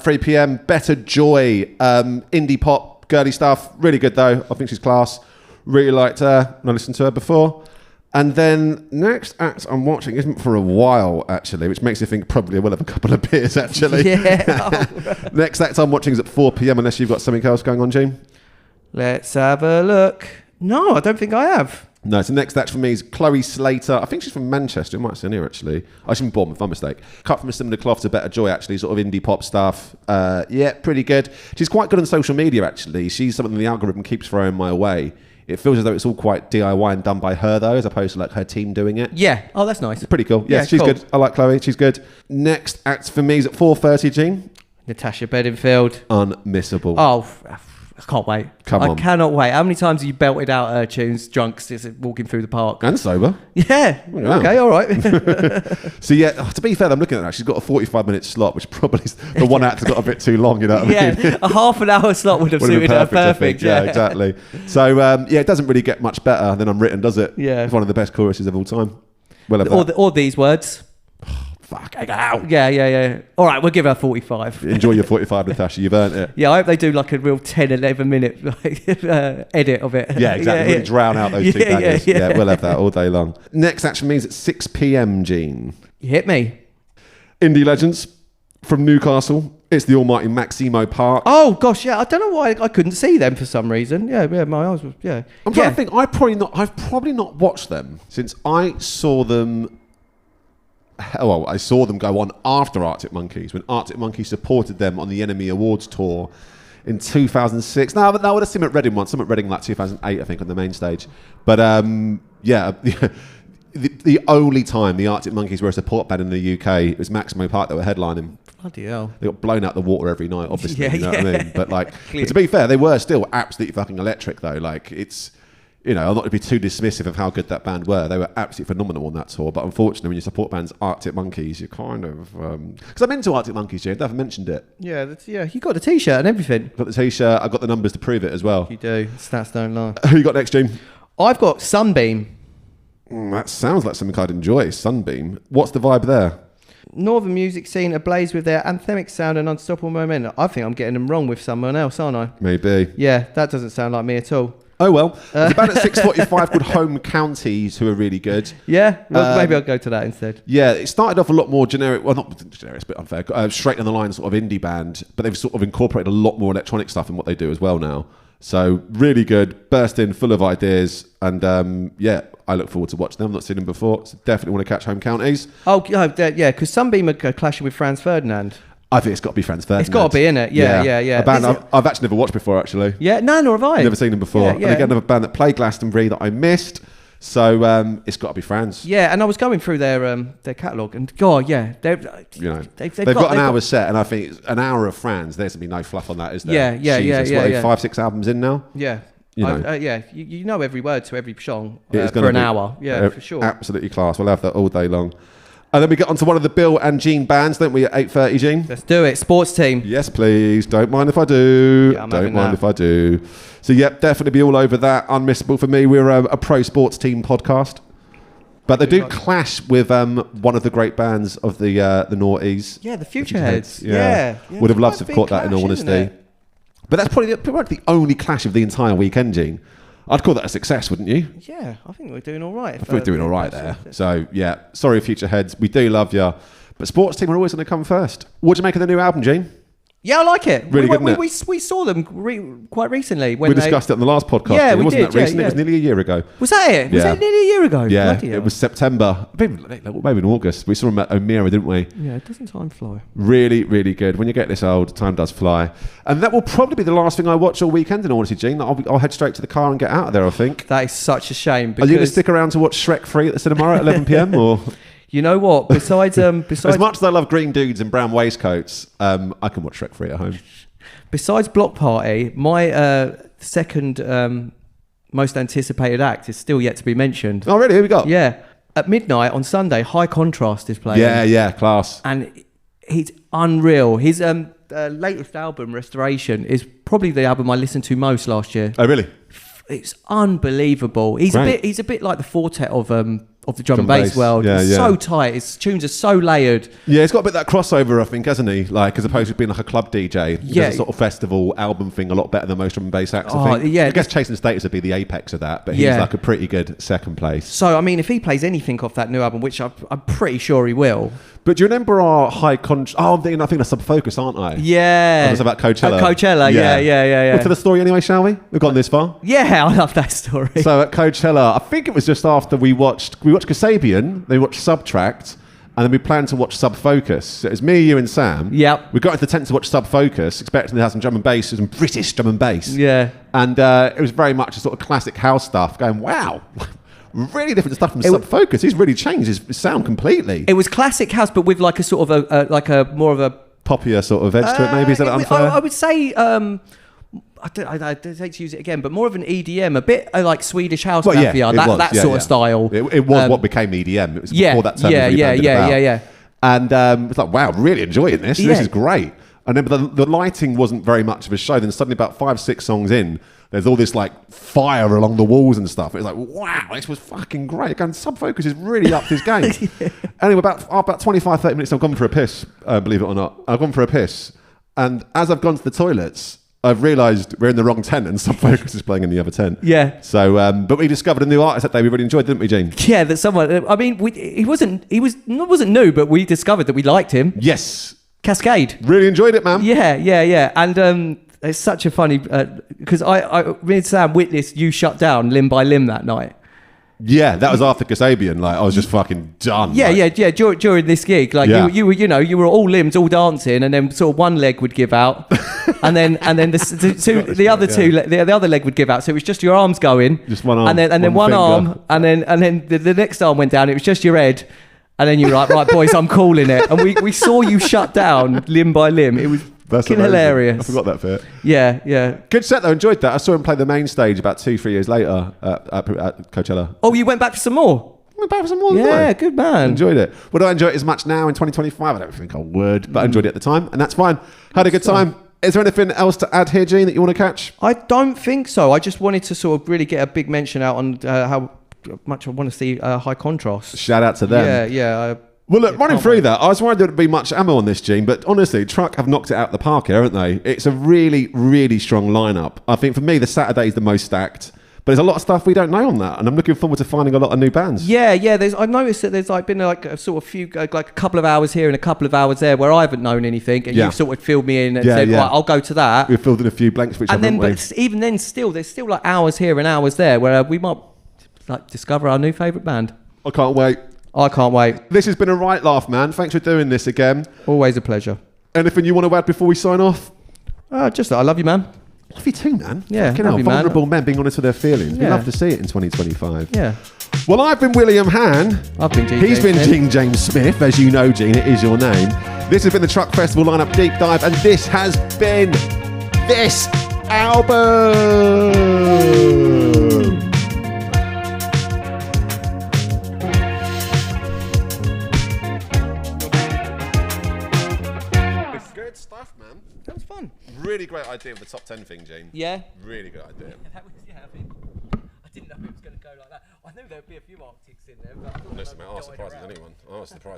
3 p.m. Better Joy, indie pop girly stuff. Really good though. I think she's class. Really liked her. And I listened to her before. And then next act I'm watching isn't for a while, actually, which makes you think probably we'll have a couple of beers, actually. Yeah. Next act I'm watching is at 4 p.m, unless you've got something else going on, Gene. Let's have a look. No, I don't think I have. No, so next act for me is Chloe Slater. I think she's from Manchester. I might have seen her, actually. She's from Bournemouth, my mistake. Cut from a similar cloth to Better Joy, actually, sort of indie pop stuff. Yeah, pretty good. She's quite good on social media, actually. She's something the algorithm keeps throwing my way. It feels as though it's all quite DIY and done by her, though, as opposed to like her team doing it. Yeah. Oh, that's nice. Pretty cool. Yeah, she's cool. good. I like Chloe. She's good. Next act for me is at 4:30, Gene. Natasha Bedingfield. Unmissable. Oh, I can't wait. Come on. I cannot wait. How many times have you belted out her tunes drunk just walking through the park? And sober. Yeah. Wow. Okay, all right. So yeah, to be fair, I'm looking at that. She's got a 45-minute slot, which probably is, the one act has got a bit too long, you know what I mean? Yeah, a half an hour slot would have suited her perfect. Yeah, exactly. So yeah, it doesn't really get much better than Unwritten, does it? Yeah. It's one of the best choruses of all time. Or these words. Fuck out. Yeah. All right, we'll give her 45. Enjoy your 45, Natasha. You've earned it. Yeah, I hope they do like a real 10, 11 minute edit of it. Yeah, exactly. Really drown out those two bangers. Yeah, we'll have that all day long. Next action means at 6 p.m, Gene. You hit me. Indie legends from Newcastle. It's the almighty Maximo Park. Oh gosh, yeah. I don't know why I couldn't see them for some reason. Yeah, my eyes were. Yeah. I'm trying to think. I've probably not watched them since I saw them. Well, I saw them go on after Arctic Monkeys, when Arctic Monkeys supported them on the Enemy Awards tour in 2006. No, but that would have seen them at Reading once. Some at Reading like 2008, I think, on the main stage. But yeah, the only time the Arctic Monkeys were a support band in the UK, it was Maximo Park that were headlining. Bloody hell. They got blown out the water every night, obviously. You know what I mean? But like, but to be fair, they were still absolutely fucking electric, though. Like, it's. You know, I'm not to be too dismissive of how good that band were. They were absolutely phenomenal on that tour. But unfortunately, when you support bands Arctic Monkeys, you kind of... Because I'm into Arctic Monkeys, Jane. I haven't mentioned it. Yeah, you got the T-shirt and everything. Got the T-shirt. I've got the numbers to prove it as well. You do. Stats don't lie. Who you got next, Jane? I've got Sunbeam. That sounds like something I'd enjoy. Sunbeam. What's the vibe there? Northern music scene ablaze with their anthemic sound and unstoppable momentum. I think I'm getting them wrong with someone else, aren't I? Maybe. Yeah, that doesn't sound like me at all. Oh well, there's a band at 6:45 called Home Counties who are really good. Yeah, well, maybe I'll go to that instead. Yeah, it started off a lot more generic, well not generic, it's a bit unfair, straight on the line sort of indie band, but they've sort of incorporated a lot more electronic stuff in what they do as well now. So really good, burst in, full of ideas, and yeah, I look forward to watching them. I've not seen them before, so definitely want to catch Home Counties. Oh, yeah, because Sunbeam are clashing with Franz Ferdinand. I think it's got to be Franz Ferdinand. It's got to be, innit? Yeah. A band I've actually never watched before, actually. Yeah, no, nor have I. Never seen them before. Yeah. And again, another band that played Glastonbury that I missed. So it's got to be Franz. Yeah, and I was going through their catalogue, and God, yeah, they've got an hour set, and I think it's an hour of Franz. There's going to be no fluff on that, is there? Yeah. 5, 6 albums in now. Yeah. You know. You know every word to every song for an hour. Yeah, for sure. Absolutely class. We'll have that all day long. And then we get onto one of the Bill and Gene bands, don't we, at 8:30, Gene? Let's do it. Sports team. Yes, please. Don't mind if I do. Yeah, Don't mind if I do. So, yep, definitely be all over that. Unmissable for me. We're a pro sports team podcast. But they do clash with one of the great bands of the noughties. Yeah, the Future Heads. Yeah. Would have loved to have caught that, in all honesty. But that's probably the only clash of the entire weekend, Gene. I'd call that a success, wouldn't you? Yeah, I think we're doing all right. We're doing all right there. So, yeah, sorry, Future Heads. We do love you. But sports team are always going to come first. What do you make of the new album, Gene? Yeah, I like it. Really good, isn't it? We saw them quite recently. We discussed it on the last podcast. Yeah, it wasn't did, that recent. yeah. It was nearly a year ago. Was that it? Was that nearly a year ago? Yeah, Bloody hell. it was September. Maybe in August. We saw them at O'Meara, didn't we? Yeah, doesn't time fly? Really, really good. When you get this old, time does fly. And that will probably be the last thing I watch all weekend, in honesty, Gene. I'll head straight to the car and get out of there, I think. That is such a shame. Are you going to stick around to watch Shrek 3 at the cinema at 11 p.m? Or... You know what? Besides as much as I love green dudes and brown waistcoats, I can watch Shrek 3 at home. Besides Bloc Party, my second most anticipated act is still yet to be mentioned. Oh, really? Who we got? Yeah. At midnight on Sunday, High Contrast is playing. Yeah, class. And he's unreal. His latest album, Restoration, is probably the album I listened to most last year. Oh, really? It's unbelievable. He's a bit like the Fortet of of the drum and bass world. Yeah, It's so tight. Its tunes are so layered. Yeah, it's got a bit of that crossover, I think, hasn't he? Like, as opposed to being like a club DJ. He does a sort of festival album thing a lot better than most drum and bass acts, I think. Yeah, I guess Chasing the Status would be the apex of that, but he's like a pretty good second place. So, I mean, if he plays anything off that new album, which I'm pretty sure he will. But do you remember our high contrast? Oh, I think that's Sub Focus, aren't I? Yeah. Oh, it's about Coachella. Coachella, yeah. Well, to the story anyway, shall we? We've gone this far. Yeah, I love that story. So at Coachella, I think it was just after we watched Kasabian, they watched Subtract, and then we planned to watch Sub Focus. So it was me, you, and Sam. Yep. We got into the tent to watch Sub Focus, expecting to have some drum and bass, some British drum and bass. Yeah. And it was very much a sort of classic house stuff, going, wow. Really different stuff from Sub Focus. He's really changed his sound completely. It was classic house, but with like a sort of a more of a poppier sort of edge to it. Maybe is that unfair? I would say I hate to use it again, but more of an EDM, a bit like Swedish house mafia, that sort of style. It was what became EDM. It was before that term. Yeah. And it's like, wow, really enjoying this. This is great. And then the lighting wasn't very much of a show. Then suddenly, about 5-6 songs in, there's all this like fire along the walls and stuff. It's like, wow, this was fucking great. And Sub Focus is really upped his game. Anyway, about 25, 30 minutes, I've gone for a piss, believe it or not. I've gone for a piss. And as I've gone to the toilets, I've realised we're in the wrong tent and Sub Focus is playing in the other tent. Yeah. So, but we discovered a new artist that day we really enjoyed, didn't we, Gene? Yeah, that someone, I mean, he wasn't new, but we discovered that we liked him. Yes. Cascade. Really enjoyed it, man. Yeah. And it's such a funny, because me and Sam witnessed you shut down limb by limb that night. Yeah, that was after Kasabian. Like, I was just fucking done. Yeah. During this gig, like you were all limbs, all dancing, and then sort of one leg would give out, and then the other leg would give out. So it was just your arms going, just one arm, and then one arm, and then the next arm went down. It was just your head, and then you were like, right, boys, I'm calling it. And we saw you shut down limb by limb. It was fucking hilarious. I forgot that bit. Yeah. Good set though, enjoyed that. I saw him play the main stage about 2-3 years later at Coachella. Oh, you went back for some more? I went back for some more. Yeah, good man. Enjoyed it. Would I enjoy it as much now in 2025? I don't think I would, but I enjoyed it at the time, and that's fine. Had a good time. Is there anything else to add here, Gene, that you want to catch? I don't think so. I just wanted to sort of really get a big mention out on how much I want to see High Contrast. Shout out to them. Yeah. Well, look, running through that, I was worried there would be much ammo on this, Gene, but honestly, Truck have knocked it out the park here, haven't they? It's a really, really strong lineup. I think for me, the Saturday is the most stacked, but there's a lot of stuff we don't know on that, and I'm looking forward to finding a lot of new bands. Yeah. I've noticed that there's like been like a sort of few, like a couple of hours here and a couple of hours there where I haven't known anything, and you've sort of filled me in and said, right, I'll go to that. We've filled in a few blanks, which but even then, there's still like hours here and hours there where we might like discover our new favourite band. I can't wait. This has been a right laugh, man. Thanks for doing this again. Always a pleasure. Anything you want to add before we sign off? Just that I love you, man. Love you too, man. Yeah, love you, vulnerable men being honest with their feelings. We love to see it in 2025. Yeah. Well, I've been William Han. I've been Gene. He's been Gene James Smith. As you know, Gene, it is your name. This has been the Truck Festival Lineup Deep Dive, and this has been this album. That was fun. Really great idea of the top 10 thing, Gene. Yeah. Really good idea. I didn't know it was going to go like that. I knew there would be a few Arctics in there. But listen, mate, I was surprised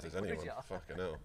as anyone. Fucking hell.